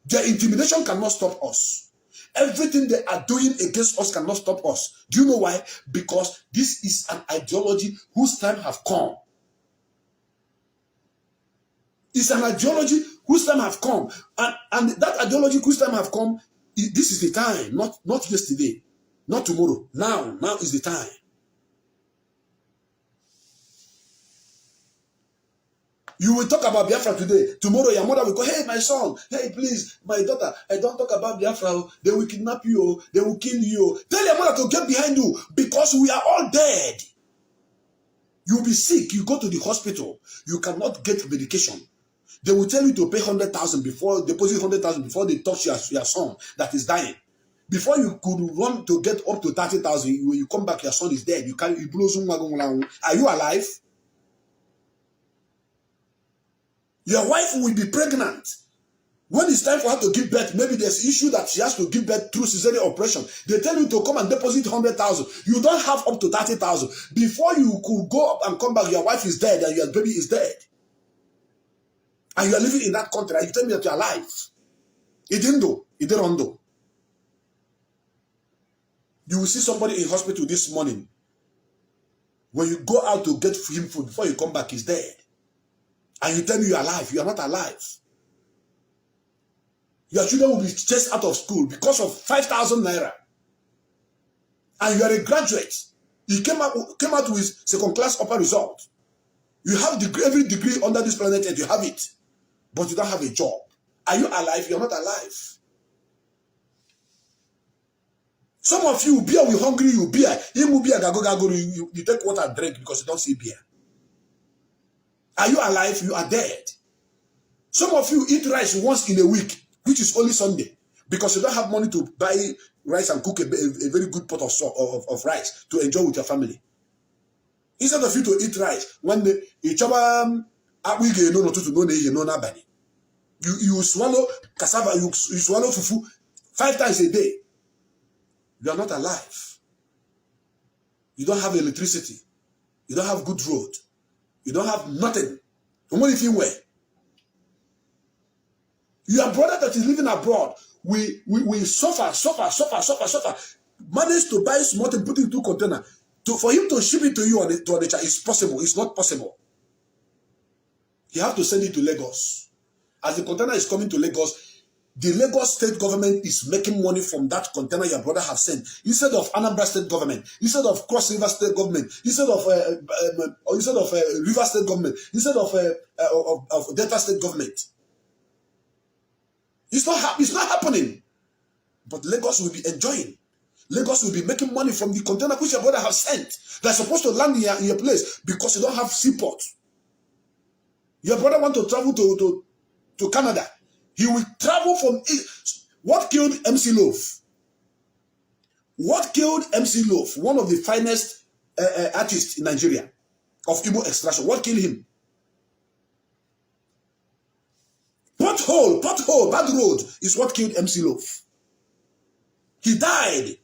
Their intimidation cannot stop us. Everything they are doing against us cannot stop us. Do you know why? Because this is an ideology whose time have come. It's an ideology whose time have come. And that ideology whose time have come, this is the time, not yesterday, not tomorrow. Now is the time. You will talk about Biafra today. Tomorrow, your mother will go, hey, my son, hey, please, my daughter, I don't talk about Biafra. They will kidnap you. They will kill you. Tell your mother to get behind you because we are all dead. You'll be sick. You go to the hospital. You cannot get medication. They will tell you to pay 100,000 before, deposit 100,000 before they touch your son that is dying. Before you could run to get up to 30,000, when you come back, your son is dead. Are you alive? Your wife will be pregnant. When it's time for her to give birth, maybe there's issue that she has to give birth through cesarean operation. They tell you to come and deposit 100,000. You don't have up to 30,000. Before you could go up and come back, your wife is dead and your baby is dead. And you are living in that country and you tell me that you are alive. It didn't do. You will see somebody in hospital this morning. When you go out to get him food, before you come back, he's dead. And you tell me you are alive. You are not alive. Your children will be chased out of school because of 5,000 naira. And you are a graduate. You came out with second class upper result. You have every degree under this planet and you have it. But you don't have a job. Are you alive? You are not alive. Some of you, beer will hungry, you beer. You take water and drink because you don't see beer. Are you alive? You are dead. Some of you eat rice once in a week, which is only Sunday, because you don't have money to buy rice and cook a very good pot of rice to enjoy with your family. Instead of you to eat rice, when you swallow cassava, you swallow fufu 5 times a day. You are not alive. You don't have electricity. You don't have good road. You don't have nothing. Only if you were. Your brother that is living abroad, we suffer. Manage to buy small and put it into container. For him to ship it to you to Onitsha is possible. It's not possible. You have to send it to Lagos. As the container is coming to Lagos, the Lagos state government is making money from that container your brother have sent. Instead of Anambra state government, instead of Cross River state government, instead of River state government, instead of Delta state government. It's not happening. But Lagos will be enjoying. Lagos will be making money from the container which your brother have sent. They're supposed to land in your place because you don't have seaport. Your brother want to travel to Canada. He will travel from... What killed MC Loaf? What killed MC Loaf? One of the finest artists in Nigeria of Igbo extraction. What killed him? Pothole, bad road is what killed MC Loaf. He died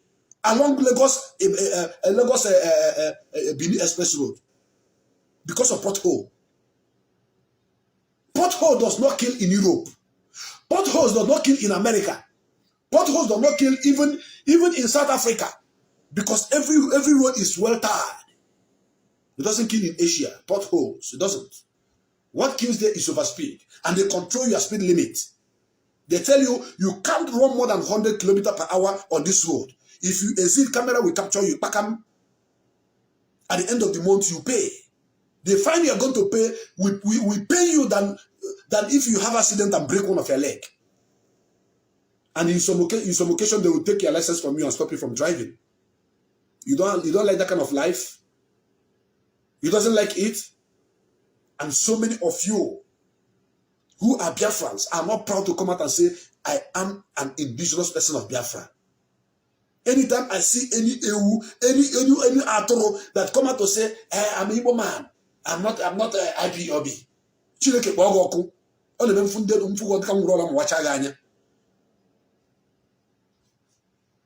along Lagos Benin Express Road because of pothole. Pothole does not kill in Europe. Potholes does not kill in America. Potholes does not kill even in South Africa, because every road is well tarred. It doesn't kill in Asia. Potholes, it doesn't. What kills there is overspeed, and they control your speed limit. They tell you you can't run more than 100 kilometers per hour on this road. If you exceed, camera will capture you. At the end of the month, you pay. They find you are going to pay. We pay you than if you have accident and break one of your leg. And in some occasion, they will take your license from you and stop you from driving. You don't like that kind of life? You doesn't like it? And so many of you who are Biafrans are not proud to come out and say, I am an indigenous person of Biafra. Anytime I see any Atoro that come out to say, hey, I'm an Igbo man, I'm not IPOB. Chineke Bogoku. All the funded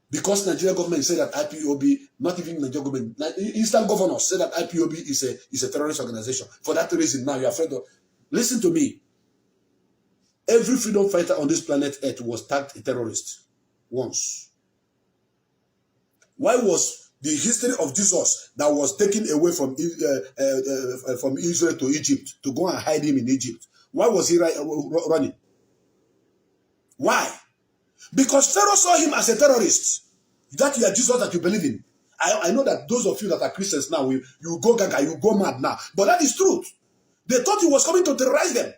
because Nigerian government said that IPOB, not even Nigerian government, Eastern governors said that IPOB is a terrorist organization. For that reason, now you're afraid of. Listen to me. Every freedom fighter on this planet Earth was tagged a terrorist once. Why was the history of Jesus that was taken away from Israel to Egypt to go and hide him in Egypt? Why was he running? Why? Because Pharaoh saw him as a terrorist. That you are Jesus that you believe in. I know that those of you that are Christians now, you go gaga, you go mad now. But that is truth. They thought he was coming to terrorize them.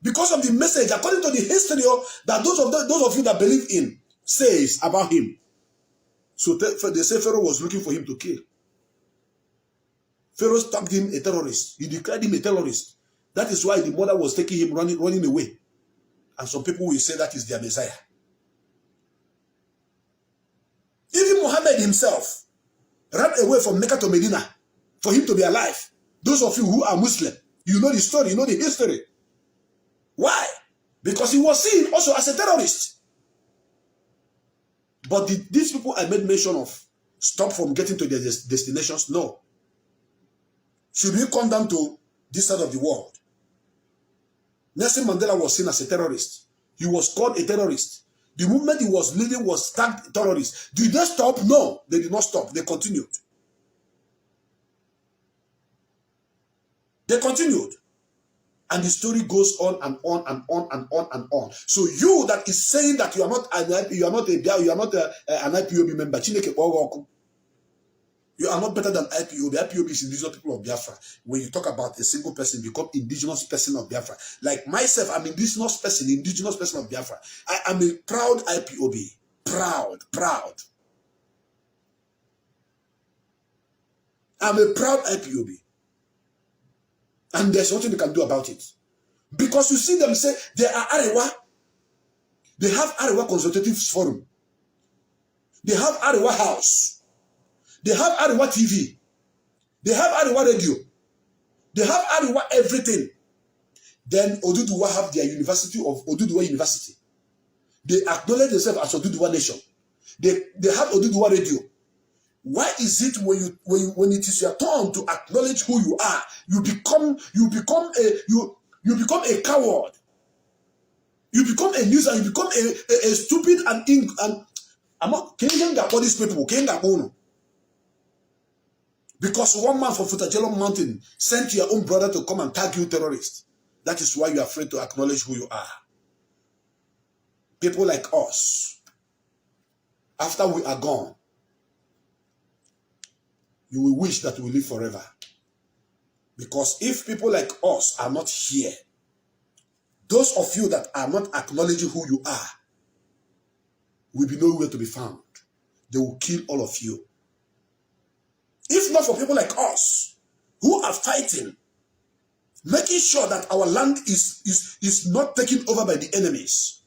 Because of the message, according to the history that those of you that believe in says about him. So they say Pharaoh was looking for him to kill. Pharaoh tagged him a terrorist. He declared him a terrorist. That is why the mother was taking him running away. And some people will say that is their Messiah. Even Muhammad himself ran away from Mecca to Medina for him to be alive. Those of you who are Muslim, you know the story, you know the history. Why? Because he was seen also as a terrorist. But these people I made mention of stop from getting to their destinations? No. Should we come down to this side of the world? Nelson Mandela was seen as a terrorist. He was called a terrorist. The movement he was leading was tagged terrorist. Did they stop? No, they did not stop. They continued. They continued. And the story goes on and on and on and on and on. So you that is saying that you are not an IPOB member, you are not better than IPOB. IPOB is indigenous people of Biafra. When you talk about a single person, become indigenous person of Biafra. Like myself, I'm indigenous person of Biafra. I am a proud IPOB. Proud. I'm a proud IPOB. And there's nothing they can do about it. Because you see them say, they are Arewa. They have Arewa Consultative Forum. They have Arewa House. They have Arewa TV. They have Arewa Radio. They have Arewa everything. Then Oduduwa have their university of Oduduwa University. They acknowledge themselves as Oduduwa Nation. They have Oduduwa Radio. Why is it when it is your turn to acknowledge who you are, you become a coward? You become a nuisance. You become a stupid and I'm not all these people. Because one man from Futajelon Mountain sent your own brother to come and tag you terrorist. That is why you are afraid to acknowledge who you are. People like us, after we are gone, you will wish that we live forever. Because if people like us are not here, those of you that are not acknowledging who you are will be nowhere to be found. They will kill all of you. If not for people like us who are fighting, making sure that our land is not taken over by the enemies.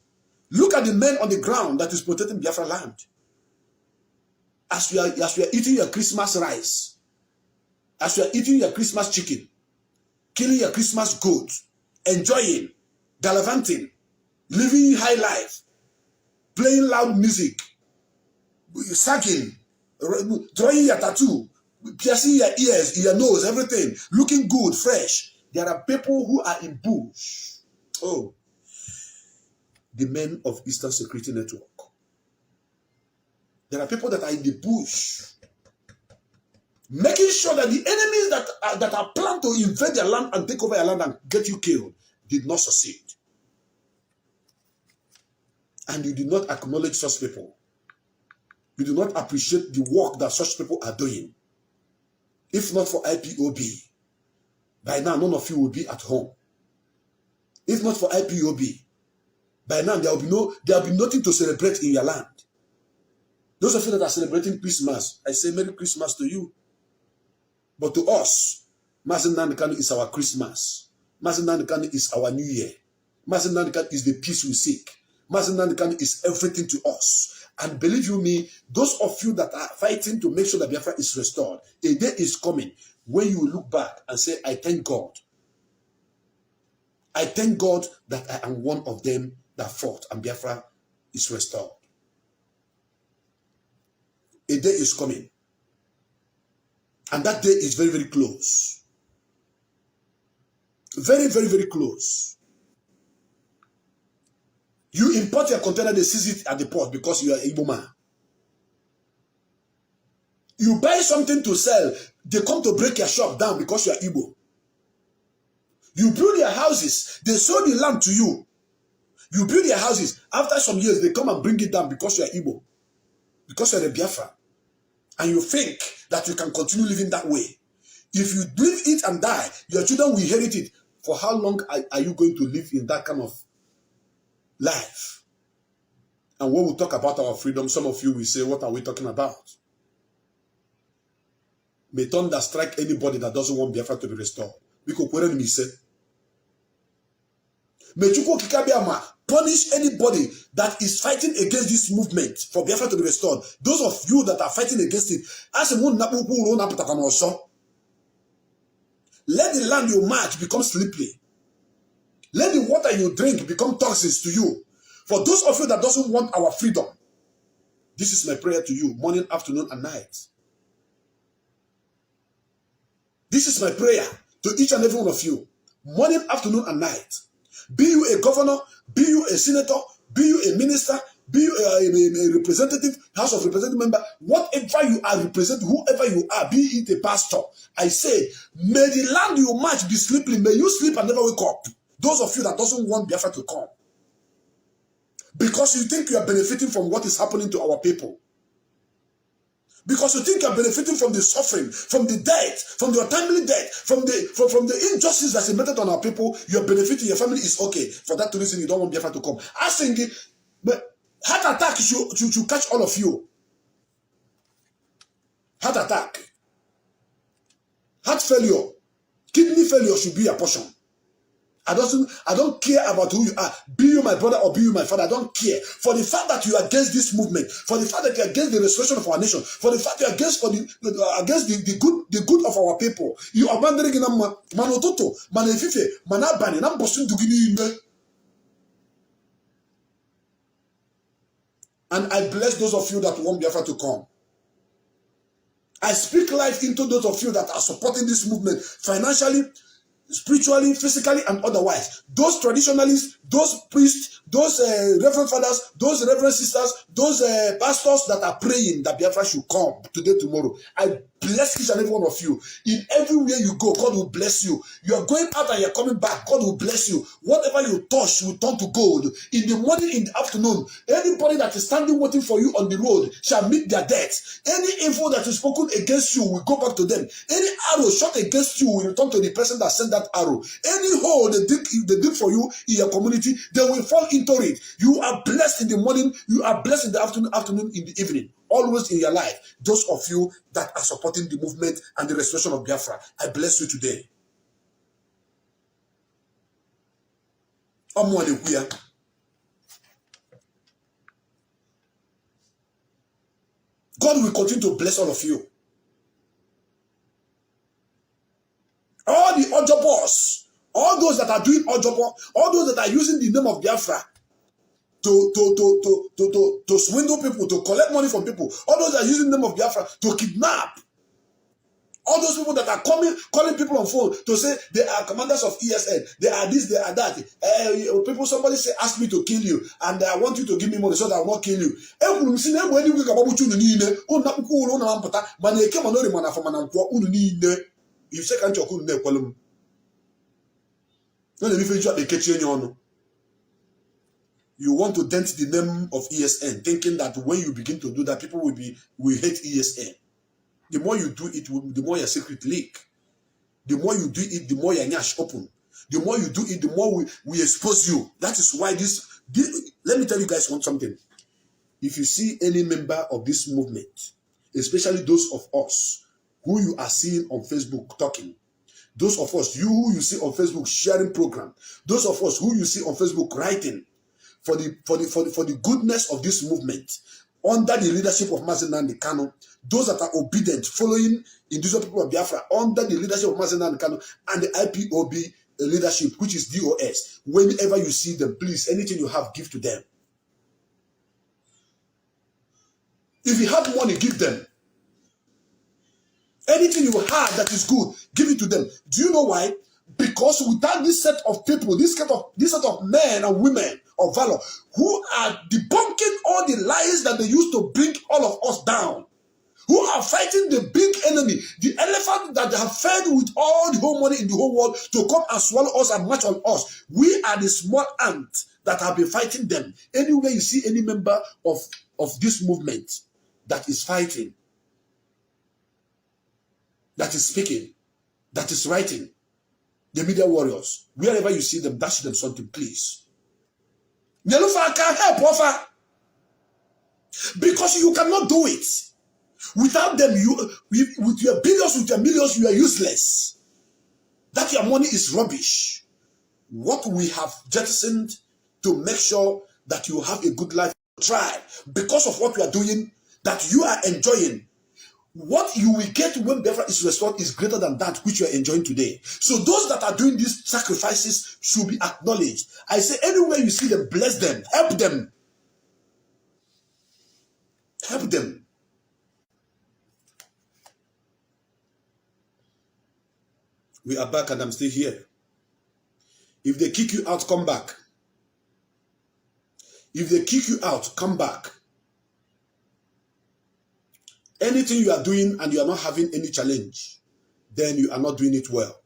Look at the men on the ground that is protecting Biafra land. As we are eating your Christmas rice, as we are eating your Christmas chicken, killing your Christmas goat, enjoying, gallivanting, living high life, playing loud music, sagging, drawing your tattoo, piercing your ears, your nose, everything, looking good, fresh. There are people who are in bush. Oh, the men of Eastern Security Network. There are people that are in the bush, making sure that the enemies that are planned to invade your land and take over your land and get you killed did not succeed. And you do not acknowledge such people. You do not appreciate the work that such people are doing. If not for IPOB, by now none of you will be at home. If not for IPOB, by now there will be nothing to celebrate in your land. Those of you that are celebrating Christmas, I say Merry Christmas to you. But to us, Mazi Darlington is our Christmas. Mazi Darlington is our New Year. Mazi Darlington is the peace we seek. Mazi Darlington is everything to us. And believe you me, those of you that are fighting to make sure that Biafra is restored, a day is coming when you look back and say, I thank God. I thank God that I am one of them that fought and Biafra is restored. A day is coming. And that day is very, very close. Very, very, very close. You import your container, they seize it at the port because you are Igbo man. You buy something to sell, they come to break your shop down because you are Igbo. You build your houses, they sold the land to you. You build your houses, after some years, they come and bring it down because you are Igbo. Because you are a Biafra. And you think that you can continue living that way. If you live it and die, your children will inherit it. For how long are you going to live in that kind of life? And when we talk about our freedom, some of you will say, what are we talking about? May thunder strike anybody that doesn't want Biafra to be restored. May Chukwu Kikabiama punish anybody that is fighting against this movement for Biafra to be restored. Those of you that are fighting against it, let the land you march become slippery. Let the water you drink become toxins to you. For those of you that doesn't want our freedom, this is my prayer to you, morning, afternoon, and night. This is my prayer to each and every one of you, morning, afternoon, and night. Be you a governor, be you a senator, be you a minister, be you a representative, House of Representative member, whatever you are representing, whoever you are, be it a pastor, I say, may the land you march be slippery, may you sleep and never wake up. Those of you that doesn't want Biafra to come. Because you think you are benefiting from what is happening to our people. Because you think you are benefiting from the suffering, from the death, from the untimely death, from the injustice that's emitted on our people, you are benefiting, your family is okay. For that reason, you don't want Biafra to come. I think but heart attack should catch all of you. Heart attack. Heart failure. Kidney failure should be a portion. I don't care about who you are. Be you my brother or be you my father. I don't care. For the fact that you are against this movement, for the fact that you are against the restoration of our nation, for the fact you are against the good of our people, you are wondering in manototo, manefife, manabani, nambosun dugini. And I bless those of you that want Biafra to come. I speak life into those of you that are supporting this movement financially, spiritually, physically, and otherwise. Those traditionalists, those priests, those reverend fathers, those reverend sisters, those pastors that are praying that Biafra should come today, tomorrow. I bless each and every one of you. In everywhere you go, God will bless you. You are going out and you are coming back, God will bless you. Whatever you touch will turn to gold. In the morning, in the afternoon, anybody that is standing waiting for you on the road shall meet their death. Any evil that is spoken against you will go back to them. Any arrow shot against you will return to the person that sent that arrow. Any hole they dig for you in your community, they will fall into it. You are blessed in the morning, you are blessed in the afternoon, in the evening. Always in your life. Those of you that are supporting the movement and the restoration of Biafra, I bless you today. God will continue to bless all of you. All the other boss All those that are doing Ojobo, all those that are using the name of Biafra to swindle people, to collect money from people, all those that are using the name of Biafra to kidnap, all those people that are calling people on phone to say they are commanders of ESN, they are this, they are that. People, somebody say, ask me to kill you, and I want you to give me money so that I will not kill you. You say, can't you you want to dent the name of ESN, thinking that when you begin to do that, people will hate ESN. The more you do it, the more your secret leak. The more you do it, the more your nyash open. The more you do it, the more we expose you. That is why this, let me tell you guys something. If you see any member of this movement, especially those of us who you are seeing on Facebook talking, those of us, who you see on Facebook sharing program, those of us who you see on Facebook writing for the goodness of this movement, under the leadership of Mazi Darlington, those that are obedient, following indigenous people of Biafra, under the leadership of Mazi Darlington and the Ipob leadership, which is DOS, whenever you see them, please, anything you have, give to them. If you have money, give them. Anything you have that is good, give it to them. Do you know why? Because without this set of people, this set of men and women of valor who are debunking all the lies that they used to bring all of us down, who are fighting the big enemy, the elephant that they have fed with all the whole money in the whole world to come and swallow us and march on us. We are the small ant that have been fighting them. Anywhere you see any member of this movement that is fighting, that is speaking, that is writing, the media warriors, wherever you see them, dash them something, please. Nelufa can help, offer. Because you cannot do it. Without them, with your billions, with your millions, you are useless. That your money is rubbish. What we have jettisoned to make sure that you have a good life, try. Because of what we are doing, that you are enjoying. What you will get when Biafra is restored is greater than that which you are enjoying today. So those that are doing these sacrifices should be acknowledged. I say anywhere you see them, bless them, help them. Help them. We are back and I'm still here. If they kick you out, come back. If they kick you out, come back. Anything you are doing and you are not having any challenge, then you are not doing it well.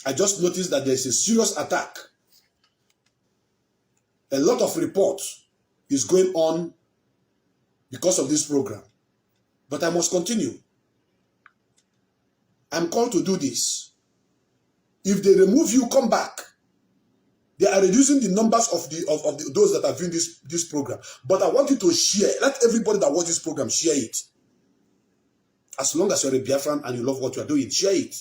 I just noticed that there is a serious attack. A lot of reports is going on because of this program. But I must continue. I'm called to do this. If they remove you, come back. They are reducing the numbers of those that are viewing this program. But I want you to share. Let everybody that watch this program share it. As long as you're a Biafran and you love what you are doing, share it.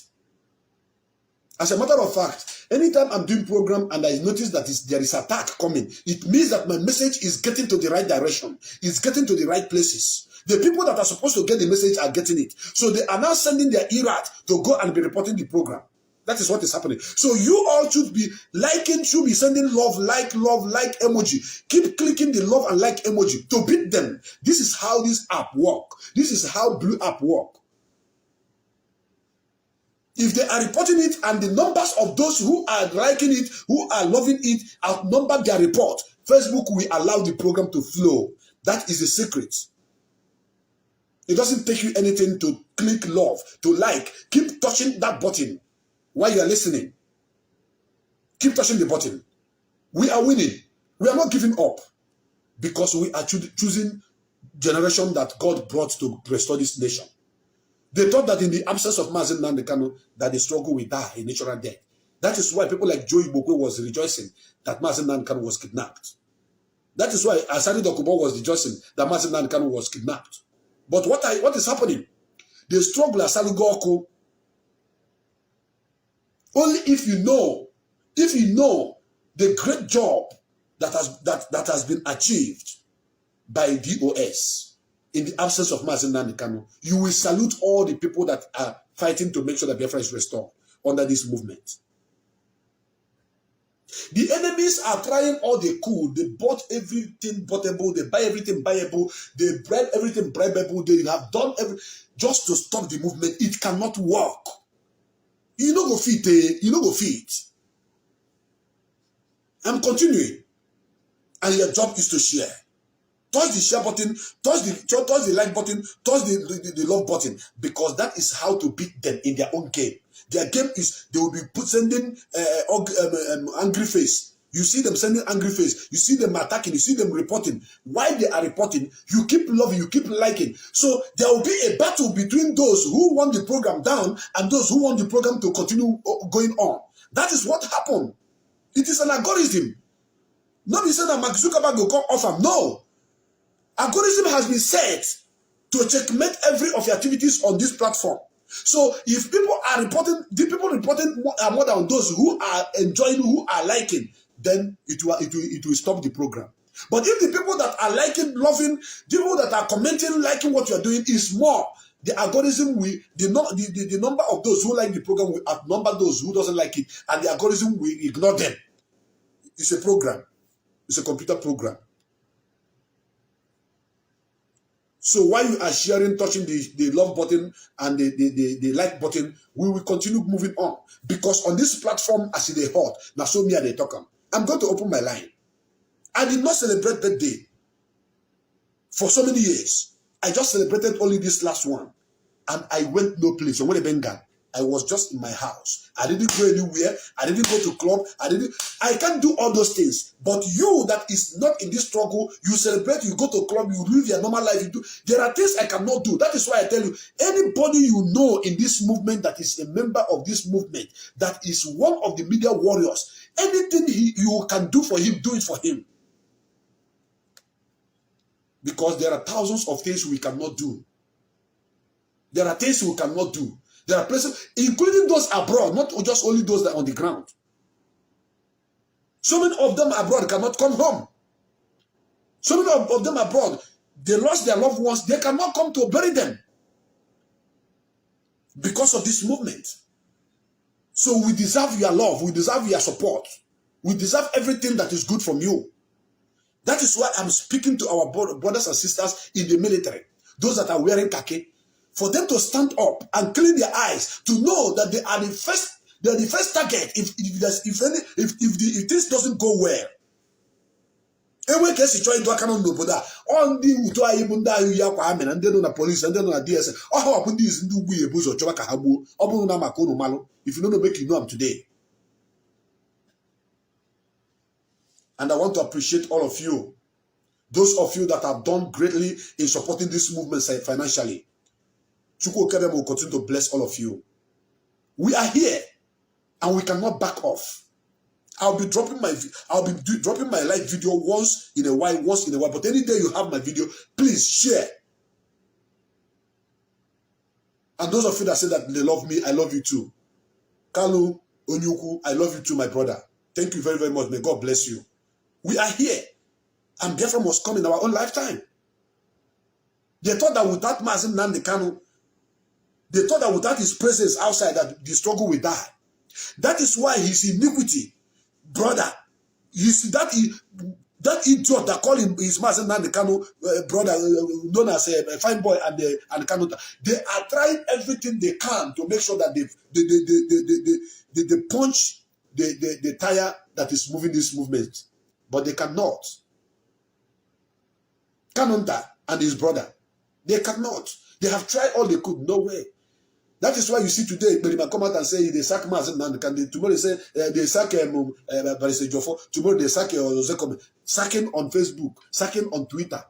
As a matter of fact, anytime I'm doing program and I notice that there is attack coming, it means that my message is getting to the right direction. It's getting to the right places. The people that are supposed to get the message are getting it. So they are now sending their erat to go and be reporting the program. That is what is happening. So you all should be liking, should be sending love, like emoji. Keep clicking the love and like emoji to beat them. This is how this app work. This is how Blue app work. If they are reporting it and the numbers of those who are liking it, who are loving it, outnumber their report, Facebook will allow the program to flow. That is the secret. It doesn't take you anything to click love, to like. Keep touching that button. While you are listening, keep touching the button. We are winning. We are not giving up because we are choosing generation that God brought to restore this nation. They thought that in the absence of Mazi Darlington, that the struggle will die a natural death. That is why people like Joe Ibokwe was rejoicing that Mazi Darlington was kidnapped. That is why Asari Dokubo was rejoicing that Mazi Darlington was kidnapped. But what is happening? The struggle Asari Goku. Only if you know the great job that has been achieved by DOS in the absence of Mazi Darlington, you will salute all the people that are fighting to make sure that Biafra is restored. under this movement. The enemies are trying all they could. They bought everything bought-able. They buy everything buyable. They bribe everything bribeable. They have done everything just to stop the movement. It cannot work. You know go fit. You know go fit. I'm continuing. And your job is to share. Touch the share button, touch the like button, touch the love button, because that is how to beat them in their own game. Their game is they will be sending angry face. You see them sending angry face. You see them attacking. You see them reporting. While they are reporting, you keep loving, you keep liking. So there will be a battle between those who want the program down and those who want the program to continue going on. That is what happened. It is an algorithm. Nobody said that Mark Zuckerberg will come off him. No. Algorithm has been set to checkmate every of your activities on this platform. So if people are reporting, the people reporting are more than those who are enjoying, who are liking, then it will stop the program. But if the people that are liking, loving, the people that are commenting, liking what you are doing is more, the algorithm will, the number of those who like the program will outnumber those who doesn't like it, and the algorithm will ignore them. It's a program. It's a computer program. So while you are sharing, touching the love button and the like button, we will continue moving on. Because on this platform, as they hot, now so me and they talk. I'm going to open my line. I did not celebrate birthday for so many years. I just celebrated only this last one. And I went no place. So when I was just in my house. I didn't go anywhere. I didn't go to club. I can't do all those things. But you that is not in this struggle, you celebrate, you go to club, you live your normal life. You do. There are things I cannot do. That is why I tell you, anybody you know in this movement that is a member of this movement, that is one of the media warriors, anything you can do for him, do it for him. Because there are thousands of things we cannot do. There are things we cannot do. There are places, including those abroad, not just only those that are on the ground. So many of them abroad cannot come home. So many of them abroad, they lost their loved ones. They cannot come to bury them because of this movement. So we deserve your love. We deserve your support. We deserve everything that is good from you. That is why I'm speaking to our brothers and sisters in the military, those that are wearing khaki, for them to stand up and clean their eyes to know that they are the first target if this doesn't go well. Every case you try to account no brother. On the uto even that you are and then on the police and then on the DSS. Oh, how put this into we bush or chobaka habu, open na makono malo. If you don't know, make you know I'm today. And I want to appreciate all of you. Those of you that have done greatly in supporting this movement financially. Chukwu Okedem will continue to bless all of you. We are here, and we cannot back off. I'll be dropping my live video once in a while. But any day you have my video, please share. And those of you that say that they love me, I love you too. Kalu Onyuku, I love you too, my brother. Thank you very, very much. May God bless you. We are here, and Biafra must come in our own lifetime. They thought that without Mazi Darlington, they thought that without his presence outside, that the struggle will die. That is why his iniquity, brother, you see that idiot that call him his Mazi Darlington brother, known as a fine boy and Kanuta, they are trying everything they can to make sure that they punch the tire that is moving this movement, but they cannot. Kanuta and his brother, they cannot. They have tried all they could, no way. That is why you see today, Berima come out and say they sack Mazi Darlington. Tomorrow they say they sack Barrister Jofo. Tomorrow they sack Ozekom. Sacking on Facebook, sacking on Twitter.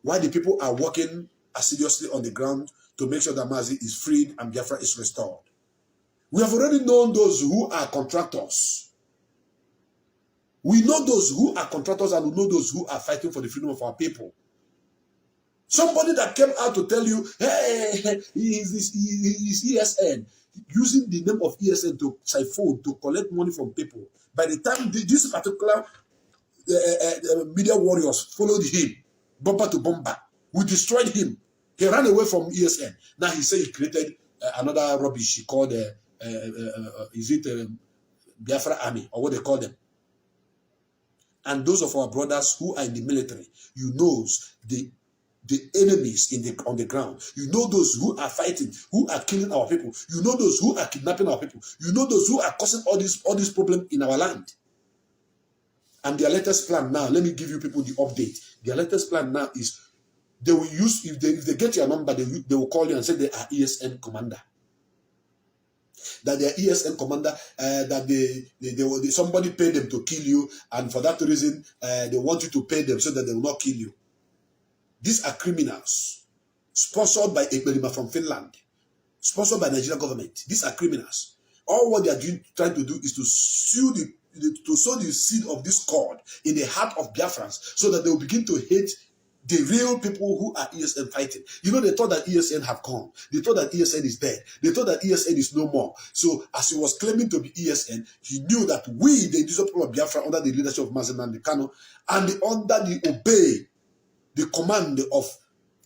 Why the people are working assiduously on the ground to make sure that Mazi is freed and Biafra is restored. We have already known those who are contractors. We know those who are contractors and we know those who are fighting for the freedom of our people. Somebody that came out to tell you, hey, he is ESN, using the name of ESN to siphon, to collect money from people. By the time this particular media warriors followed him, bumper to bumper, we destroyed him. He ran away from ESN. Now he said he created another rubbish he called is it Biafra army, or what they call them. And those of our brothers who are in the military, you know the enemies on the ground. You know those who are fighting, who are killing our people. You know those who are kidnapping our people. You know those who are causing all this problem in our land. And their latest plan now, let me give you people the update. Their latest plan now is they will use, if they get your number, they will call you and say they are ESN commander. That they are ESN commander, that somebody paid them to kill you, and for that reason, they want you to pay them so that they will not kill you. These are criminals, sponsored by Eberima from Finland, sponsored by the Nigerian government. These are criminals. All what they are trying to do is to sow the seed of discord in the heart of Biafrans, so that they will begin to hate the real people who are ESN fighting. You know, they thought that ESN have gone. They thought that ESN is dead. They thought that ESN is no more. So as he was claiming to be ESN, he knew that we, the indigenous people of Biafra, under the leadership of Mazi Darlington, and under the command of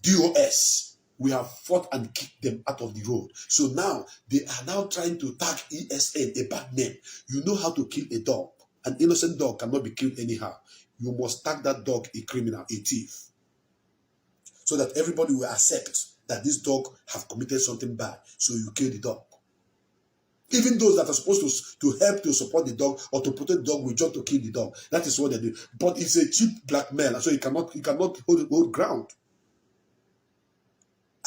DOS, we have fought and kicked them out of the road. So now, they are now trying to tag ESN a bad name. You know how to kill a dog. An innocent dog cannot be killed anyhow. You must tag that dog a criminal, a thief, so that everybody will accept that this dog have committed something bad. So you kill the dog. Even those that are supposed to help to support the dog or to protect the dog will jump to kill the dog. That is what they do. But it's a cheap blackmail, so you cannot hold ground.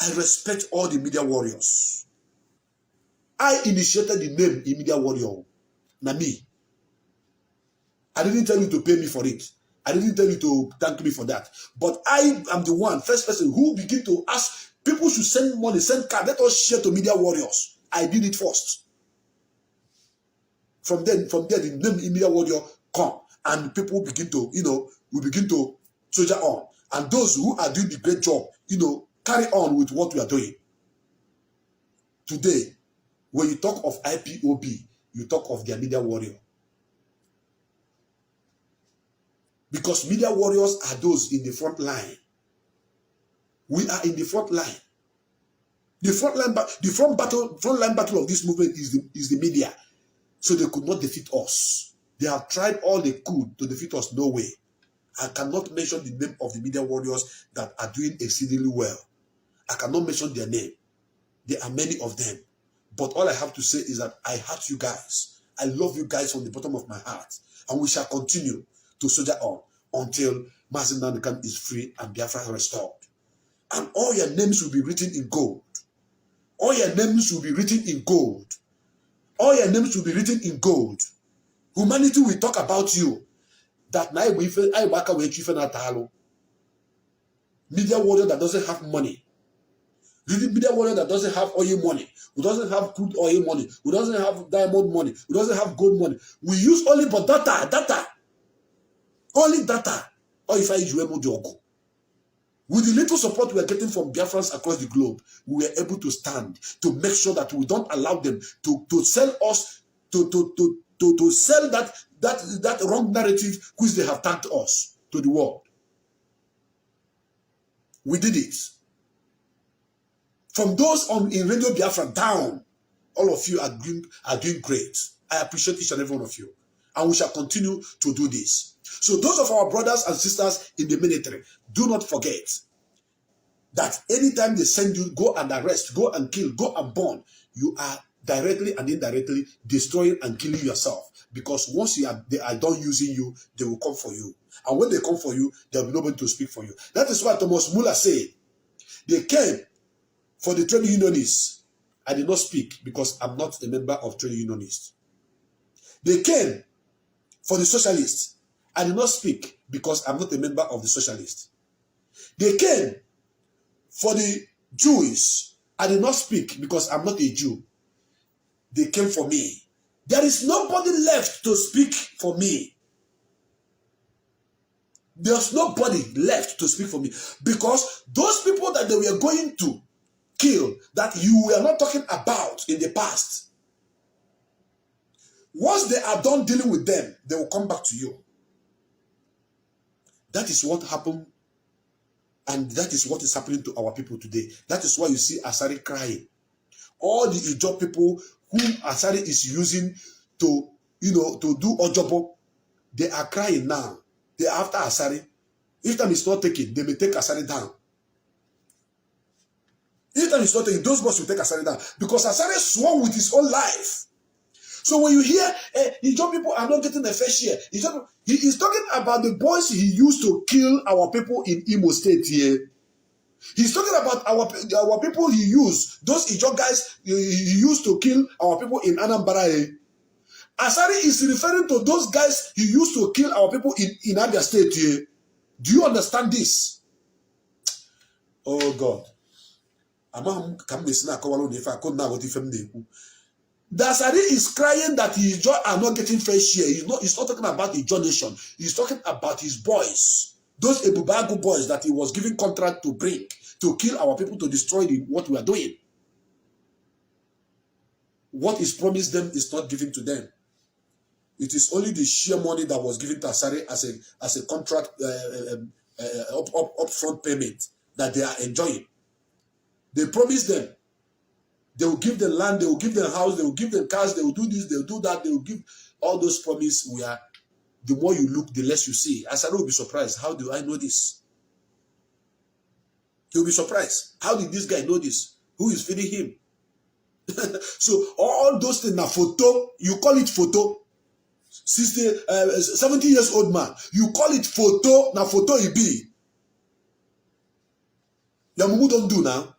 I respect all the media warriors. I initiated the name in media warrior. Na me. I didn't tell you to pay me for it. I didn't tell you to thank me for that. But I am the first person who begin to ask people should send money, send card. Let us share to media warriors. I did it first. From there, the name media warrior come, and people begin to, we begin to soldier on. And those who are doing the great job, carry on with what we are doing. Today, when you talk of IPOB, you talk of their media warrior. Because media warriors are those in the front line. We are in the front line. The front line battle of this movement is the media. So they could not defeat us. They have tried all they could to defeat us. No way. I cannot mention the name of the media warriors that are doing exceedingly well. I cannot mention their name. There are many of them. But all I have to say is that I hate you guys. I love you guys from the bottom of my heart. And we shall continue to soldier on until Mazi Darlington is free and Biafra restored. And all your names will be written in gold. All your names will be written in gold. All your names will be written in gold. Humanity will talk about you. That media warrior that doesn't have money. Media warrior that doesn't have oil money. Who doesn't have crude oil money. Who doesn't have diamond money. Who doesn't have gold money. We use only but data. Only data. Or if I use Jogo. With the little support we are getting from Biafrans across the globe, we were able to stand to make sure that we don't allow them to sell us, to sell that wrong narrative which they have tagged us to the world. We did it. From those in Radio Biafra down, all of you are doing great. I appreciate each and every one of you. And we shall continue to do this. So those of our brothers and sisters in the military, do not forget that anytime they send you, go and arrest, go and kill, go and burn, you are directly and indirectly destroying and killing yourself. Because once they are done using you, they will come for you. And when they come for you, there will be nobody to speak for you. That is why Thomas Muller said, they came for the trade unionists. I did not speak because I'm not a member of trade unionists. They came for the socialists. I did not speak because I'm not a member of the socialists. They came for the Jews. I did not speak because I'm not a Jew. They came for me. There is nobody left to speak for me. There's nobody left to speak for me. Because those people that they were going to kill, that you were not talking about in the past, once they are done dealing with them, they will come back to you. That is what happened, and that is what is happening to our people today. That is why you see Asari crying. All the Ipob people whom Asari is using to, to do Ojobo, they are crying now. They are after Asari. If time is not taken, they may take Asari down. If time is not taken, those boys will take Asari down. Because Asari swore with his own life. So when you hear, Ijaw people are not getting a fair share, he is talking about the boys he used to kill our people in Imo State here. He's talking about our people he used, those Ijaw guys he used to kill our people in Anambra. Asari is referring to those guys he used to kill our people in Abia State here. Do you understand this? Oh God. The Asari is crying that his joy are not getting fair share. He's not talking about the Ijaw nation. He's talking about his boys. Those Ebubagu boys that he was giving contract to bring, to kill our people, to destroy what we are doing. What is promised them is not given to them. It is only the sheer money that was given to Asari as a contract upfront payment that they are enjoying. They promised them. They will give them land, they will give them house, they will give them cars, they will do this, they will do that, they will give all those promises. The more you look, the less you see. Asari will be surprised. How do I know this? He will be surprised. How did this guy know this? Who is feeding him? So all those things are photo. You call it photo. 70 years old man. You call it photo. Now photo it be. Yamumu don't do now.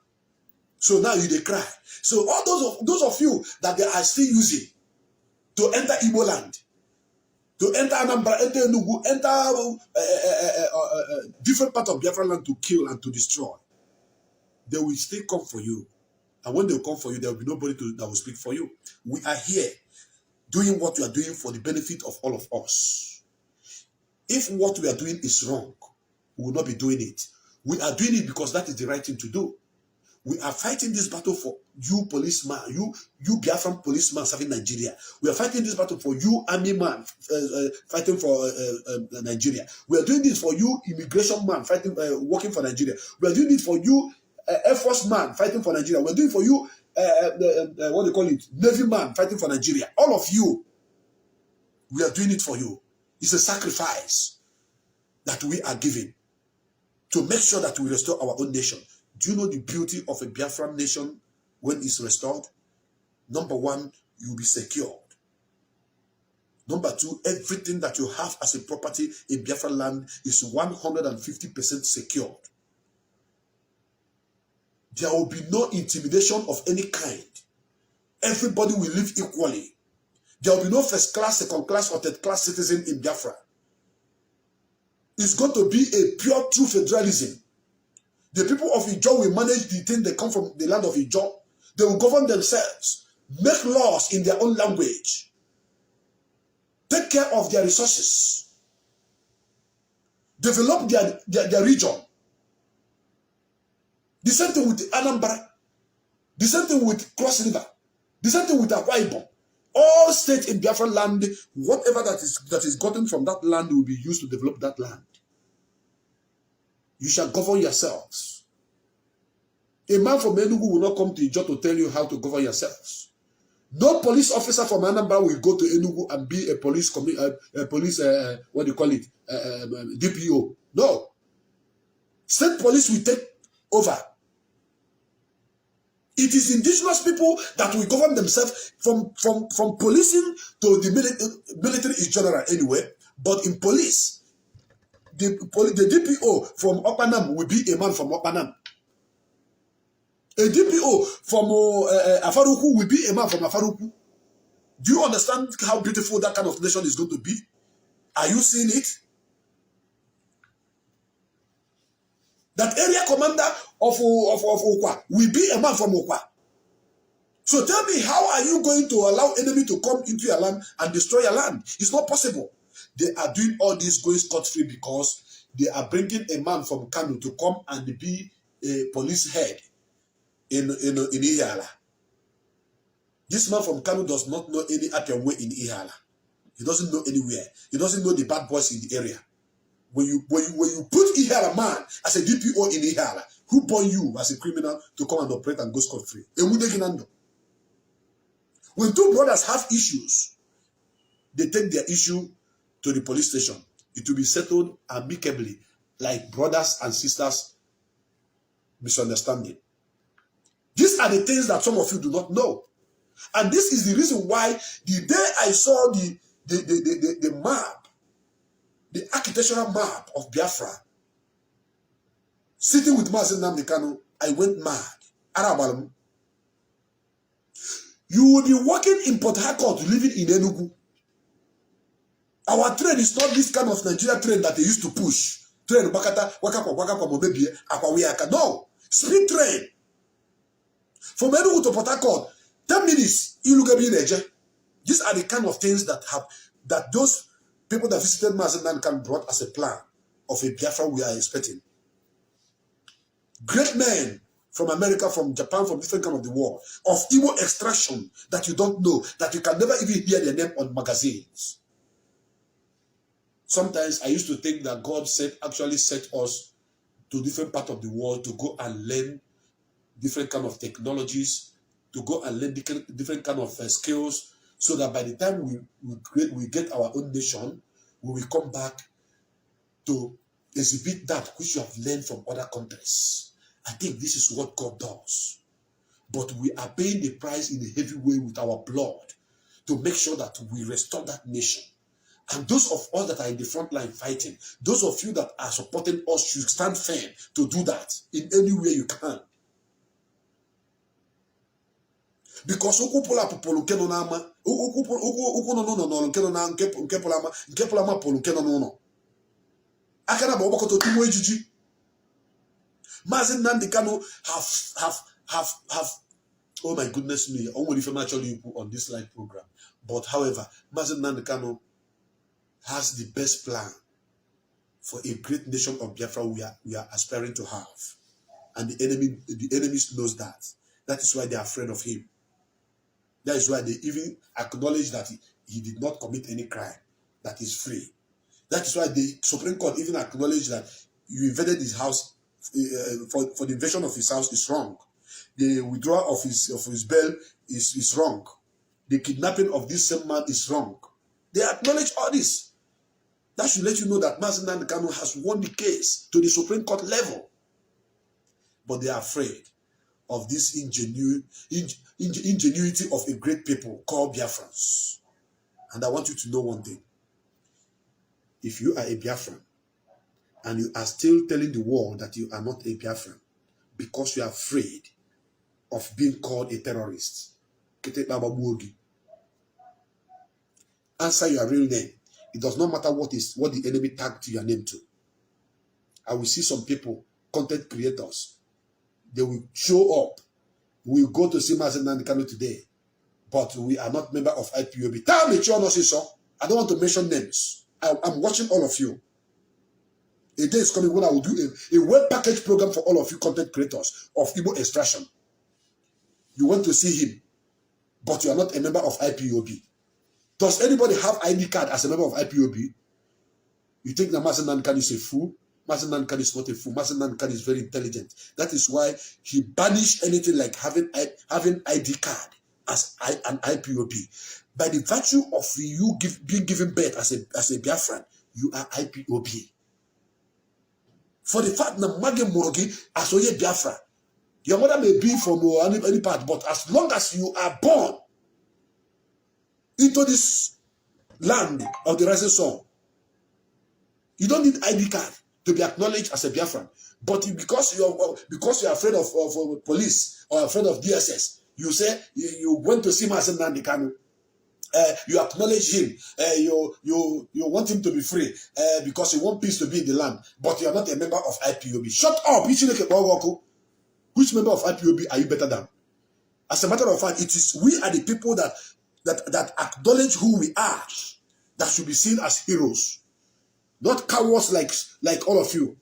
So now you they cry. So all those of you that they are still using to enter Igbo land, to enter Anambra, enter Enugu, enter different part of Biafra land to kill and to destroy, they will still come for you. And when they come for you, there will be nobody that will speak for you. We are here doing what we are doing for the benefit of all of us. If what we are doing is wrong, we will not be doing it. We are doing it because that is the right thing to do. We are fighting this battle for you policeman, you Biafran policeman serving Nigeria. We are fighting this battle for you army man fighting for Nigeria. We are doing this for you immigration man fighting, working for Nigeria. We are doing it for you Air Force man fighting for Nigeria. We are doing it for you, what do you call it, Navy man fighting for Nigeria. All of you, we are doing it for you. It's a sacrifice that we are giving to make sure that we restore our own nation. Do you know the beauty of a Biafran nation when it's restored? Number one, you'll be secured. Number two, everything that you have as a property in Biafra land is 150% secured. There will be no intimidation of any kind. Everybody will live equally. There will be no first class, second class, or third class citizen in Biafra. It's going to be a pure, true federalism. The people of Ijaw will manage the thing they come from the land of Ijaw. They will govern themselves, make laws in their own language, take care of their resources, develop their region. The same thing with Anambra, the same thing with Cross River, the same thing with Akwa Ibom. All states in Biafra land, whatever that is gotten from that land will be used to develop that land. You shall govern yourselves. A man from Enugu will not come to Ijaw to tell you how to govern yourselves. No police officer from Anambra will go to Enugu and be a police, what do you call it, DPO. No. State police will take over. It is indigenous people that will govern themselves from policing to the military is general anyway. But in police, the DPO from Opanam will be a man from Opanam. A DPO from Afaruku will be a man from Afaruku. Do you understand how beautiful that kind of nation is going to be? Are you seeing it? That area commander of Okwa will be a man from Okwa. So tell me, how are you going to allow enemy to come into your land and destroy your land? It's not possible. They are doing all this going scot-free because they are bringing a man from Kano to come and be a police head in Ihala. This man from Kano does not know any Appian way in Ihala. He doesn't know anywhere. He doesn't know the bad boys in the area. When you put Ihala man as a DPO in Ihala, who born you as a criminal to come and operate and go scot-free? When two brothers have issues, they take their issue to the police station. It will be settled amicably, like brothers and sisters misunderstanding. These are the things that some of you do not know. And this is the reason why the day I saw the map, the architectural map of Biafra, sitting with Mazi Darlington, I went mad. Arabalum. You will be working in Port Harcourt, living in Enugu. Our train is not this kind of Nigeria train that they used to push. Train, wakata, wakapa, mobebie, akwawiaka. No. Speed train. From Enugu to Port Harcourt, 10 minutes, these are the kind of things that those people that visited Mazi Darlington brought as a plan of a Biafra we are expecting. Great men from America, from Japan, from different kind of the world, of Igbo extraction that you don't know, that you can never even hear their name on magazines. Sometimes I used to think that God actually set us to different parts of the world to go and learn different kind of technologies, to go and learn different kind of skills, so that by the time we get our own nation, we will come back to exhibit that which you have learned from other countries. I think this is what God does. But we are paying the price in a heavy way with our blood to make sure that we restore that nation. And those of us that are in the front line fighting, those of you that are supporting us should stand firm to do that in any way you can. Because Mazi Darlington have oh my goodness me, only if I'm actually on this live program. But however, Mazi Darlington has the best plan for a great nation of Biafra we are aspiring to have. And the enemies knows that. That is why they are afraid of him. That is why they even acknowledge that he did not commit any crime, that he's free. That is why the Supreme Court even acknowledged that you invaded his house. For the invasion of his house is wrong. The withdrawal of his bail is wrong. The kidnapping of this same man is wrong. They acknowledge all this. That should let you know that Mazi Darlington has won the case to the Supreme Court level. But they are afraid of this ingenuity of a great people called Biafrans. And I want you to know one thing. If you are a Biafran, and you are still telling the world that you are not a Biafran because you are afraid of being called a terrorist, answer your real name. It does not matter what the enemy tagged your name to. I will see some people, content creators, they will show up. We will go to see Mazi Darlington today, but we are not member of IPOB. Tell me, I don't want to mention names. I'm watching all of you. A day is coming when I will do a web package program for all of you content creators of Igbo extraction. You want to see him, but you are not a member of IPOB. Does anybody have ID card as a member of IPOB? You think that Mazi Darlington is a fool? Mazi Darlington is not a fool. Mazi Darlington is very intelligent. That is why he banished anything like having ID card as an IPOB. By the virtue of you being given birth as a Biafran, you are IPOB. For the fact that Mage Morogi as Oye Biafra, your mother may be from any part, but as long as you are born into this land of the rising sun, you don't need ID card to be acknowledged as a Biafran. But because you're afraid of police or afraid of DSS, you say you went to see Mazi Darlington. You acknowledge him. You want him to be free because you want peace to be in the land. But you are not a member of IPOB. Shut up! Which member of IPOB are you better than? As a matter of fact, it is we are the people that acknowledge who we are that should be seen as heroes, not cowards like all of you.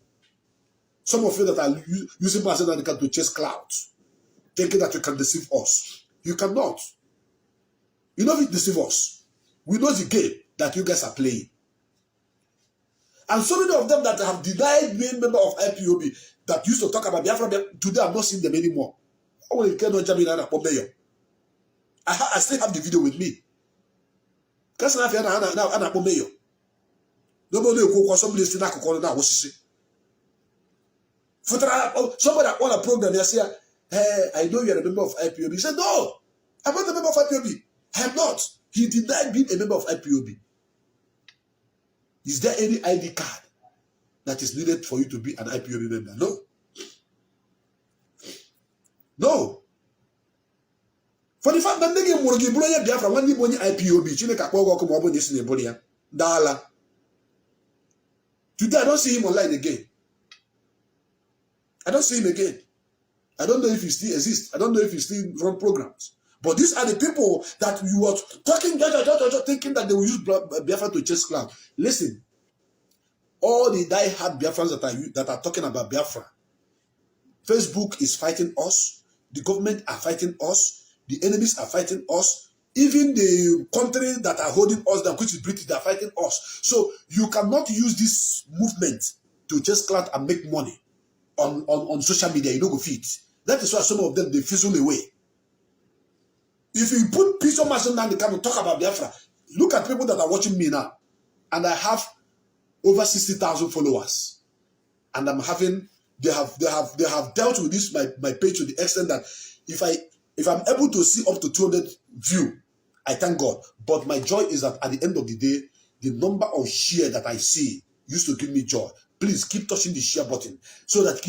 Some of you that are using Mazi Darlington to chase clouds, thinking that you can deceive us. You cannot. You know, it deceive us. We know the game that you guys are playing. And so many of them that have denied being member of IPOB that used to talk about Biafra, today I'm not seeing them anymore. I still have the video with me. Because now I'm a mayor. Nobody will go somebody still not call now. What's she? Somebody on a program, they say, hey, I know you're a member of IPOB. He said, no, I'm not a member of IPOB. I am not. He denied being a member of IPOB. Is there any ID card that is needed for you to be an IPOB member? No. No. For the fact that they get more Biafra when you IPOB, today I don't see him online again. I don't see him again. I don't know if he still exists. I don't know if he still run programs. But these are the people that you were talking, thinking that they will use Biafra to chase cloud. Listen, all the die-hard Biafrans that are talking about Biafra, Facebook is fighting us. The government are fighting us. The enemies are fighting us. Even the countries that are holding us down, which is British, they are fighting us. So you cannot use this movement to chase cloud and make money on social media. You don't go fit. That is why some of them, they fizzle away. If you put Peter Mason down the camera and talk about Biafra, look at people that are watching me now. And I have over 60,000 followers. And I'm having, they have dealt with this, my page to the extent that if I'm able to see up to 200 views, I thank God. But my joy is that at the end of the day, the number of share that I see used to give me joy. Please keep touching the share button so that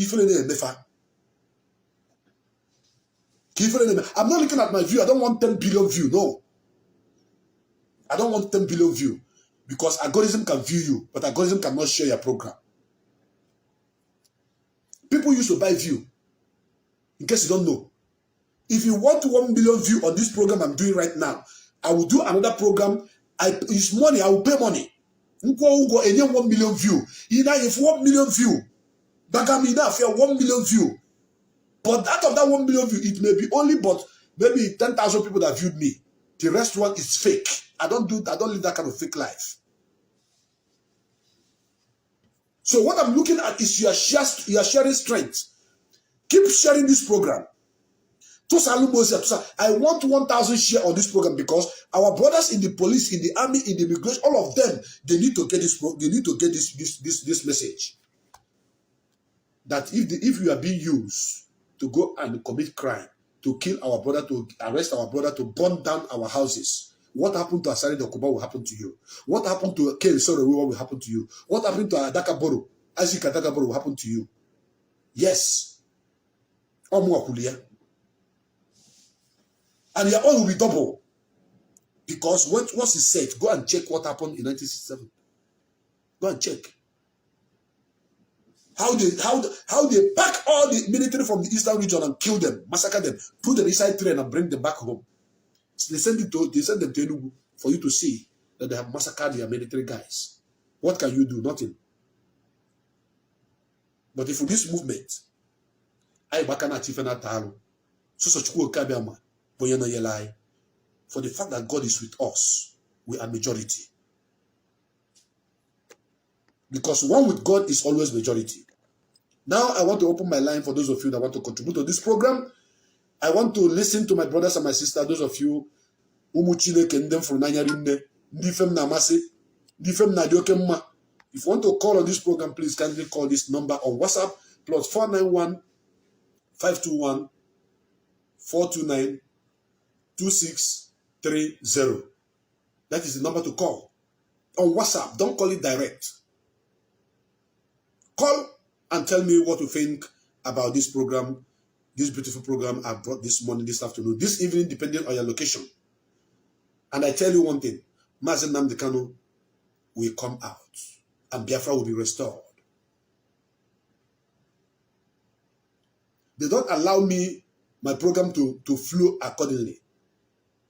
I'm not looking at my view. I don't want 10 billion view. No. I don't want 10 billion view because algorithm can view you, but algorithm cannot share your program. People used to buy view. In case you don't know. If you want 1 million view on this program I'm doing right now, I will do another program. It's money. I will pay money. And 1 million view. If 1 million view, Bagamina, 1 million view. But out of that 1 million view, it may be only but maybe 10,000 people that viewed me. The rest one is fake. I don't live that kind of fake life. So what I'm looking at is you are sharing strength. Keep sharing this program. I want 1,000 share on this program because our brothers in the police, in the army, in the immigration, all of them, they need to get this. They need to get this message. That if you are being used to go and commit crime, to kill our brother, to arrest our brother, to burn down our houses, what happened to Asari Dokuba will happen to you. What happened to Ken Sorowiwa will happen to you. What happened to Adaka Boro, Isaac Adaka Boro will happen to you. Yes. And your own will be double. Because once it's said, go and check what happened in 1967. Go and check. How they pack all the military from the eastern region and kill them, massacre them, put them inside train and bring them back home. So they send them to Enugu for you to see that they have massacred their military guys. What can you do? Nothing. But if for this movement, I bakana chifena taro, so chukwu kabiama, boyana yelai, for the fact that God is with us, we are majority. Because one with God is always majority. Now I want to open my line for those of you that want to contribute to this program. I want to listen to my brothers and my sisters, those of you umuchile kendem from Nanyarinde, ndifem na masi, ndifem na diokemma. If you want to call on this program, please kindly call this number on WhatsApp, +491 521 429 2630. That is the number to call on WhatsApp. Don't call it direct. Call and tell me what you think about this program, this beautiful program I brought this morning, this afternoon, this evening, depending on your location. And I tell you one thing, Mazi Darlington will come out and Biafra will be restored. They don't allow me, my program to flow accordingly.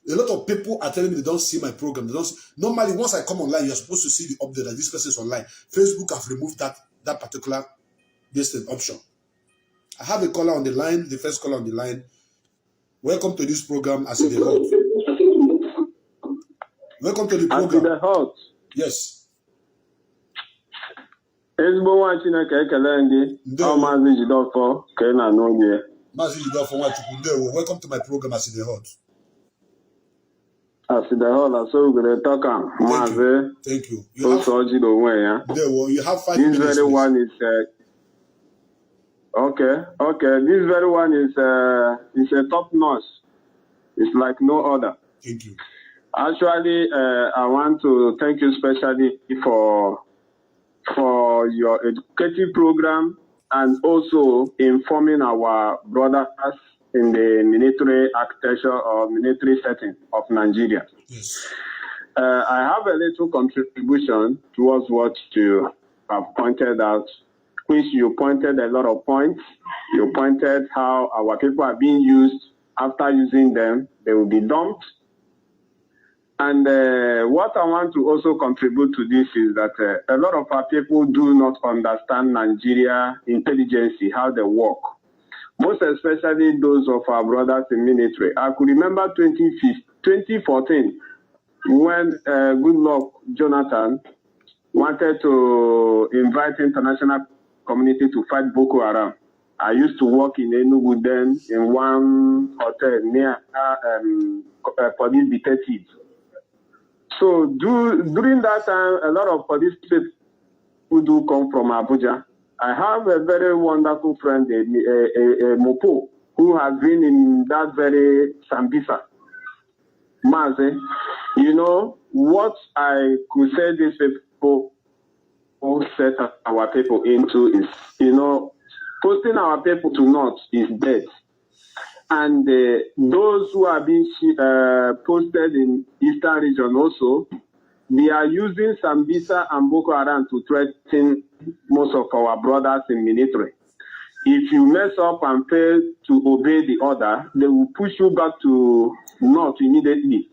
A lot of people are telling me they don't see my program. They don't see. Normally, once I come online, you're supposed to see the update that this person is online. Facebook have removed that particular option. I have a caller on the line, the first caller on the line. Welcome to this program, As in the Hot. Welcome to the program. As in the Hot. Yes. Mazi Darlington, welcome to my program, As in the Hot. As the whole, so we're going to talk on Mazi. Thank you. You have 5 this minutes. This very one is okay. This very one is a top notch. It's like no other. Thank you. Actually, I want to thank you especially for your educative program and also informing our brothers in the military architecture or military setting of Nigeria. Yes. I have a little contribution towards what you have pointed out, which you pointed a lot of points. You pointed how our people are being used. After using them, they will be dumped. And what I want to also contribute to this is that a lot of our people do not understand Nigeria intelligence, how they work. Most especially those of our brothers in military. I could remember 2014 when Goodluck Jonathan wanted to invite international community to fight Boko Haram. I used to work in Enugu then in one hotel near police detectives. So during that time, a lot of police people do come from Abuja. I have a very wonderful friend, a Mopo, who has been in that very Sambisa. Mazi, you know, what I could say these people who set our people into is, you know, posting our people to North is dead. And those who are being posted in Eastern region also, they are using Sambisa and Boko Haram to threaten most of our brothers in military. If you mess up and fail to obey the order, they will push you back to North immediately.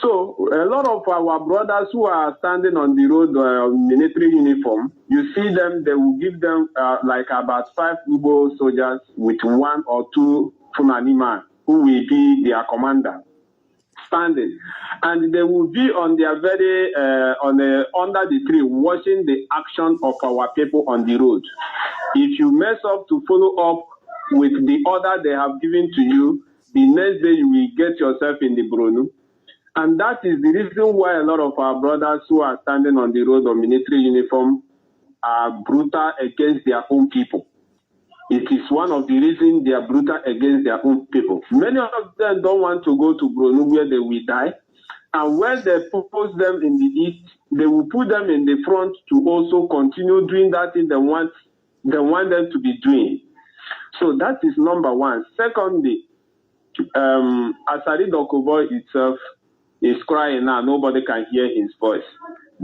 So a lot of our brothers who are standing on the road military uniform, you see them, they will give them like about 5 Igbo soldiers with 1 or 2 Fulani man who will be their commander standing, and they will be on their very under the tree watching the action of our people on the road. If you mess up to follow up with the order they have given to you, the next day you will get yourself in the Bronu. And that is the reason why a lot of our brothers who are standing on the road of military uniform are brutal against their own people. It is one of the reasons they are brutal against their own people. Many of them don't want to go to Bronu where they will die. And when they propose them in the east, they will put them in the front to also continue doing that thing they want them to be doing. So that is number one. Secondly, Asari Dokubo itself is crying now. Nobody can hear his voice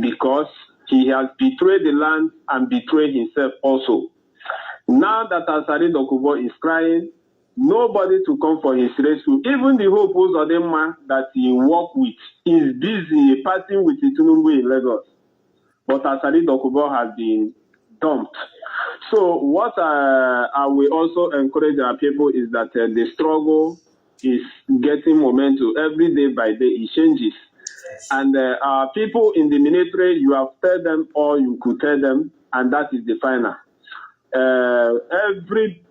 because he has betrayed the land and betrayed himself also. Now that Asari Dokubo is crying, nobody to come for his rescue. Even the Hope Uzodinma that he worked with is busy partying with Itunumbu in Lagos. But Asari Dokubo has been dumped. So what I will also encourage our people is that the struggle is getting momentum. Every day by day it changes. And our people in the military, you have told them all you could tell them, and that is the final. Every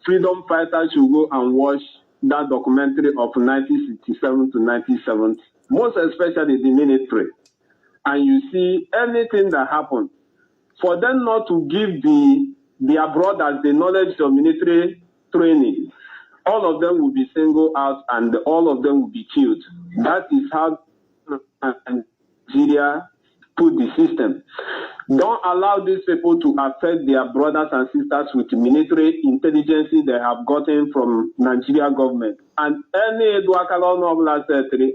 freedom fighter should go and watch that documentary of 1967 to 1970, most especially the military. And you see anything that happened, for them not to give their brothers the knowledge of military training, all of them will be singled out and all of them will be killed. That is how Nigeria put the system. Don't allow these people to affect their brothers and sisters with military intelligence they have gotten from Nigeria government. And any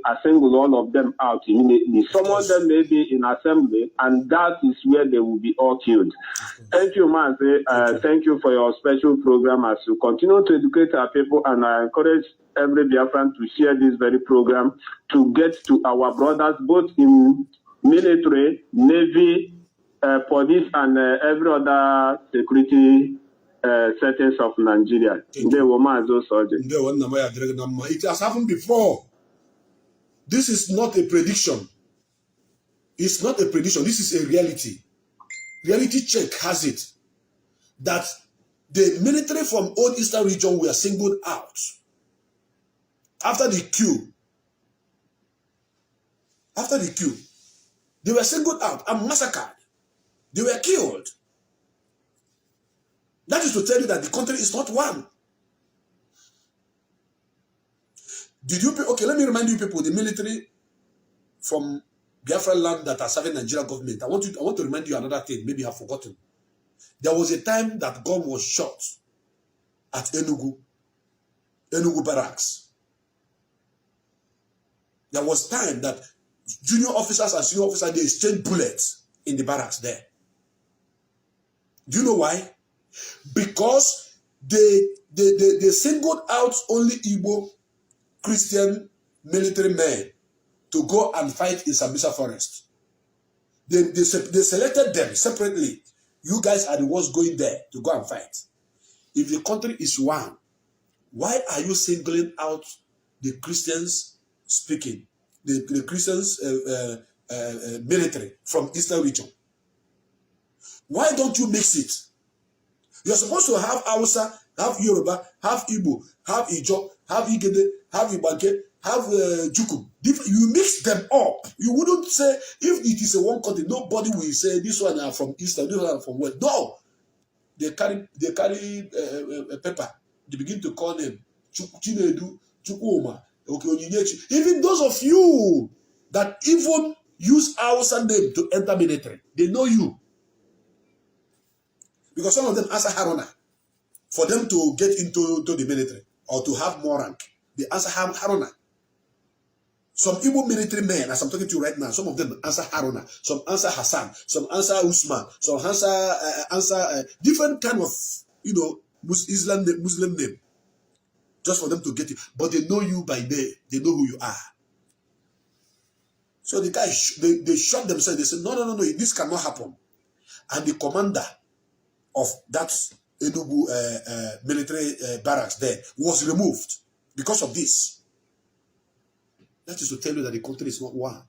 assemble all of them out immediately. Some of them may be in assembly, and that is where they will be all killed. Thank you, Mazi. Thank you for your special program as you continue to educate our people, and I encourage every Biafran to share this very program to get to our brothers, both in military, navy, police, and every other security settings of Nigeria. It has happened before. This is not a prediction. It's not a prediction. This is a reality. Reality check has it that the military from Old Eastern region were singled out after the coup. After the coup, they were singled out and massacred. They were killed. That is to tell you that the country is not one. Did you, okay, let me remind you people, the military from Biafra land that are serving Nigeria government. I want to remind you another thing, maybe you have forgotten. There was a time that gun was shot at Enugu barracks. There was time that junior officers and senior officers, they exchanged bullets in the barracks there. Do you know why? Because they singled out only Igbo Christian military men to go and fight in Sambisa forest. They selected them separately. You guys are the ones going there to go and fight. If the country is one, why are you singling out the Christians speaking, the Christians military from Eastern region? Why don't you mix it? You're supposed to have Hausa, have Yoruba, have Igbo, have Ijo, have Igede, have Ibanke, have Jukum. You mix them up. You wouldn't say, if it is a one country, nobody will say this one are from Eastern, this one are from West. No. They carry a pepper. They begin to call them Chinedu, Chukwuma, Okeonyinechi. Even those of you that even use Hausa name to enter military, they know you. Because some of them answer Haruna for them to get into the military or to have more rank. They answer Haruna. Some Igbo military men, as I'm talking to you right now, some of them answer Haruna, some answer Hassan, some answer Usman, some answer different kind of, Muslim name, just for them to get it. But they know you by name. They know who you are. So the guys, they shot themselves. They said, no, this cannot happen. And the commander of that Enugu military barracks there was removed because of this. That is to tell you that the country is not one.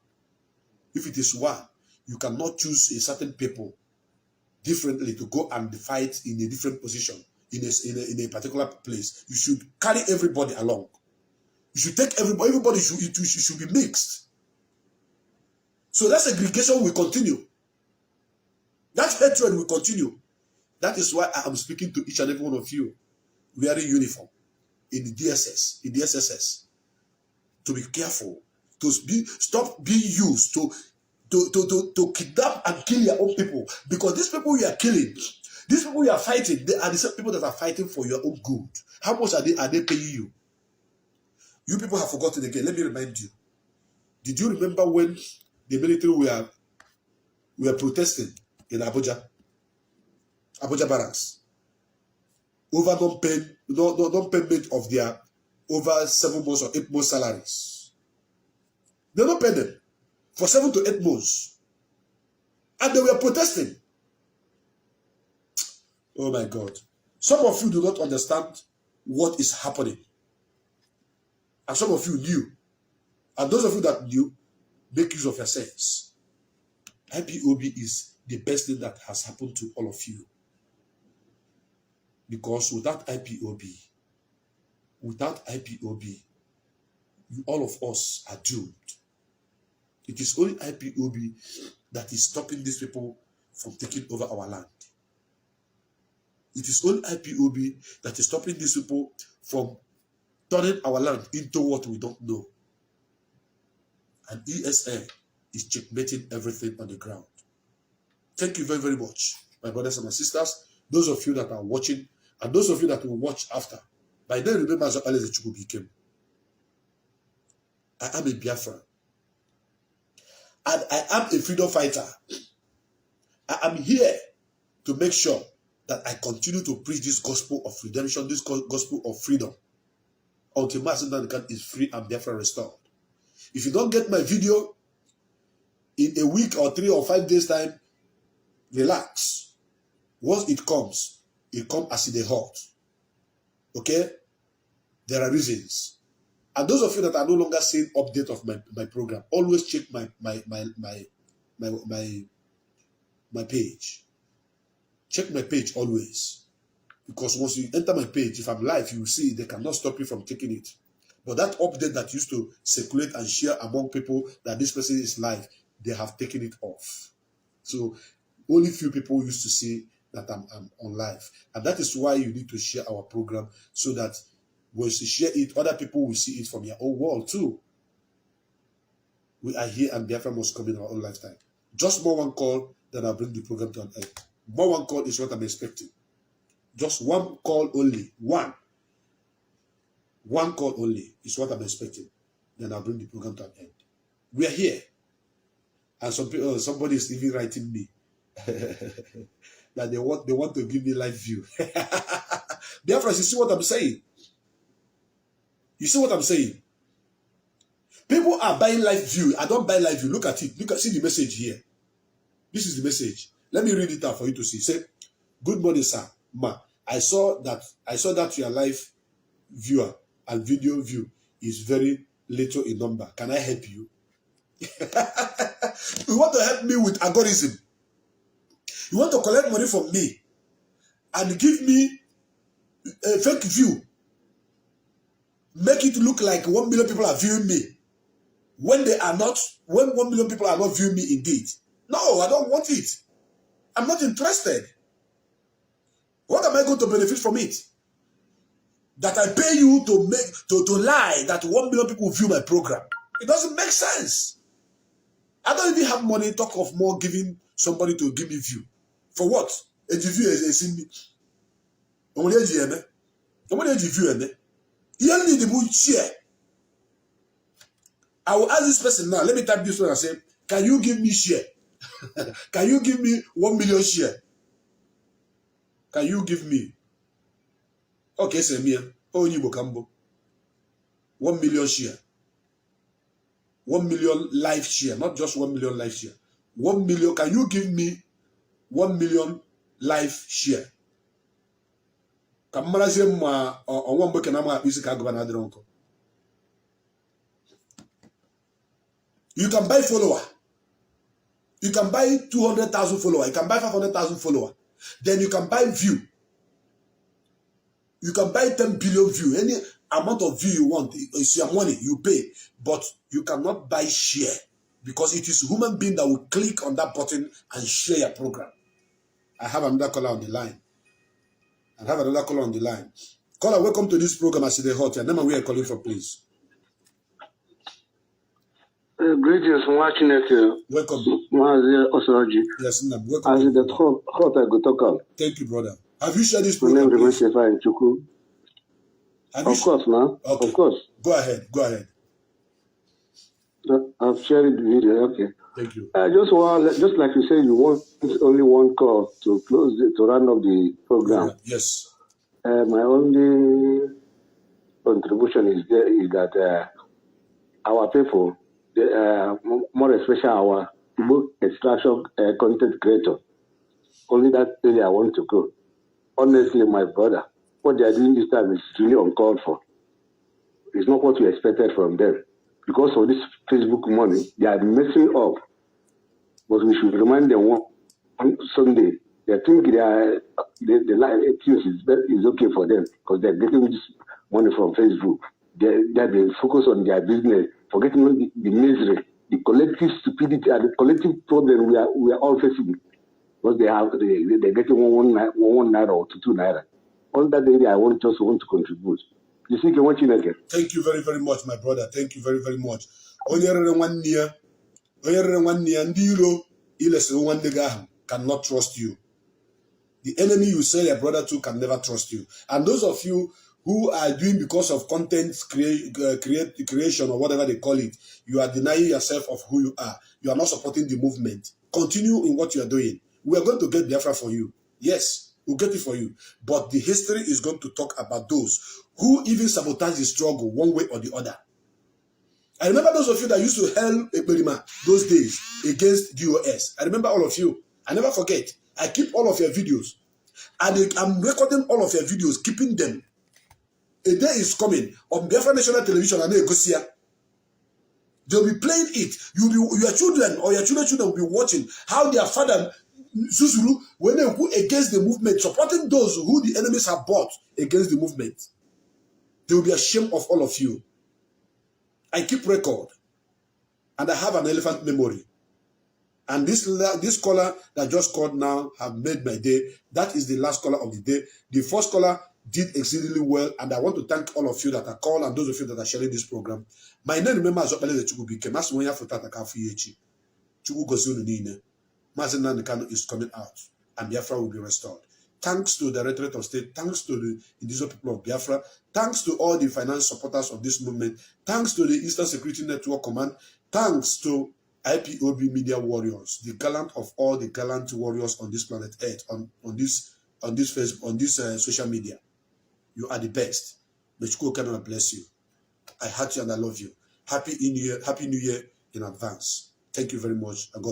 If it is one, you cannot choose a certain people differently to go and fight in a different position in a particular place. You should carry everybody along. You should take everybody. Everybody should be mixed. So that segregation will continue. That hatred will continue. That is why I am speaking to each and every one of you wearing uniform in the DSS, in the SSS, to be careful, to stop being used to kidnap and kill your own people. Because these people you are killing, these people you are fighting, they are the same people that are fighting for your own good. How much are they paying you? You people have forgotten again. Let me remind you. Did you remember when the military were protesting in Abuja barracks over non-payment of their over 7 months or 8 months salaries? They don't pay them for 7 to 8 months, and they were protesting. Oh my God! Some of you do not understand what is happening, and some of you knew, and those of you that knew, make use of your sense. IPOB is the best thing that has happened to all of you. Because without IPOB, all of us are doomed. It is only IPOB that is stopping these people from taking over our land. It is only IPOB that is stopping these people from turning our land into what we don't know. And ESN is checkmating everything on the ground. Thank you very, very much, my brothers and my sisters. Those of you that are watching, and those of you that will watch after. By then, remember as early as the Chukwu became. I am a Biafran. And I am a freedom fighter. I am here to make sure that I continue to preach this gospel of redemption, this gospel of freedom, until Mazi Darlington is free and Biafra restored. If you don't get my video in a week or 3 or 5 days time, relax. Once it comes as in a hot. Okay? There are reasons. And those of you that are no longer seeing update of my program, always check my page. Check my page always. Because once you enter my page, if I'm live, you will see they cannot stop you from taking it. But that update that used to circulate and share among people that this person is live, they have taken it off. So only few people used to see that I'm on live. And that is why you need to share our program, so that when you share it, other people will see it from your own world too. We are here and Biafra must come in our own lifetime. Just more one call, then I'll bring the program to an end. More one call is what I'm expecting. Just one call only. One call only is what I'm expecting. Then I'll bring the program to an end. We are here. And somebody is even writing me that they want to give me live view. Biafras, you see what I'm saying? You see what I'm saying? People are buying live view. I don't buy live view. Look at it. See the message here. This is the message. Let me read it out for you to see. Say, good morning, sir. Ma, I saw that your live viewer and video view is very little in number. Can I help you? You want to help me with algorithm? You want to collect money from me and give me a fake view? Make it look like 1 million people are viewing me when they are not, when 1 million people are not viewing me indeed. No, I don't want it. I'm not interested. What am I going to benefit from it? That I pay you to lie that 1 million people view my program. It doesn't make sense. I don't even have money, talk of more giving somebody to give me view. For what? A view is in me. I will ask this person now. Let me type this one and say, can you give me share? Can you give me 1 million share? Can you give me? Okay, say me. Oh, you will 1 million share. 1 million live share, not just 1 million live share. 1 million. Can you give me 1 million live share? You can buy follower. You can buy 200,000 follower. You can buy 500,000 follower. Then you can buy view. You can buy 10 billion view. Any amount of view you want, it's your money, you pay. But you cannot buy share, because it is human being that will click on that button and share your program. I have another caller on the line. Caller, welcome to this program. I see the hot. Your name and where you're calling from, please. Greetings from watching it. Welcome. Mazi Osoroji. Yes, ma'am. Welcome. As the hot I go talk on. Thank you, brother. Have you shared this My program? name remains in Chuku. Of course, now. Okay. Of course. Go ahead. I've shared the video. Okay. Thank you. Just like you said, you want only one call to close it, to run up the program. Yes. My only contribution is that our people, more especially our book extraction content creator, only that area I want to go. Honestly, my brother, what they are doing this time is really uncalled for. It's not what we expected from them. Because of this Facebook money, they are messing up. But we should remind them on Sunday, they think the things is okay for them because they're getting this money from Facebook. They focus on their business, forgetting the misery, the collective stupidity, and the collective problem we are all facing. Because they're getting one naira or 2 naira. On that area, I just want to contribute. You see, can watch it again. Thank you very, very much, my brother. Thank you very, very much. Cannot trust you. The enemy you sell your brother to can never trust you. And those of you who are doing because of content creation or whatever they call it, you are denying yourself of who you are. You are not supporting the movement. Continue in what you are doing. We are going to get Biafra for you. Yes, we'll get it for you. But the history is going to talk about those who even sabotage the struggle one way or the other. I remember those of you that used to hell Ekberima those days against DOS. I remember all of you. I never forget. I keep all of your videos. And I'm recording all of your videos, keeping them. A day is coming on Biafra National Television and Egosia. They'll be playing it. Your children or your children will be watching how their father, Susuru, when they go against the movement, supporting those who the enemies have bought against the movement. They will be ashamed of all of you. I keep record. And I have an elephant memory. And this caller that just called now have made my day. That is the last caller of the day. The first caller did exceedingly well. And I want to thank all of you that are called and those of you that are sharing this program. My name, remember, is Opele de Chukubike. Mazi Wanya Futata Kafiyechi. Chuku Gozunu Nine. Mazi Nanikano is coming out. And Biafra will be restored. Thanks to the Directorate of State. Thanks to the indigenous people of Biafra. Thanks to all the finance supporters of this movement. Thanks to the Eastern Security Network Command. Thanks to Ipob Media Warriors, the gallant of all the gallant warriors on this planet Earth, on this Facebook, on this social media. You are the best. May God bless you. I heart you and I love you. Happy New Year in advance. Thank you very much. And God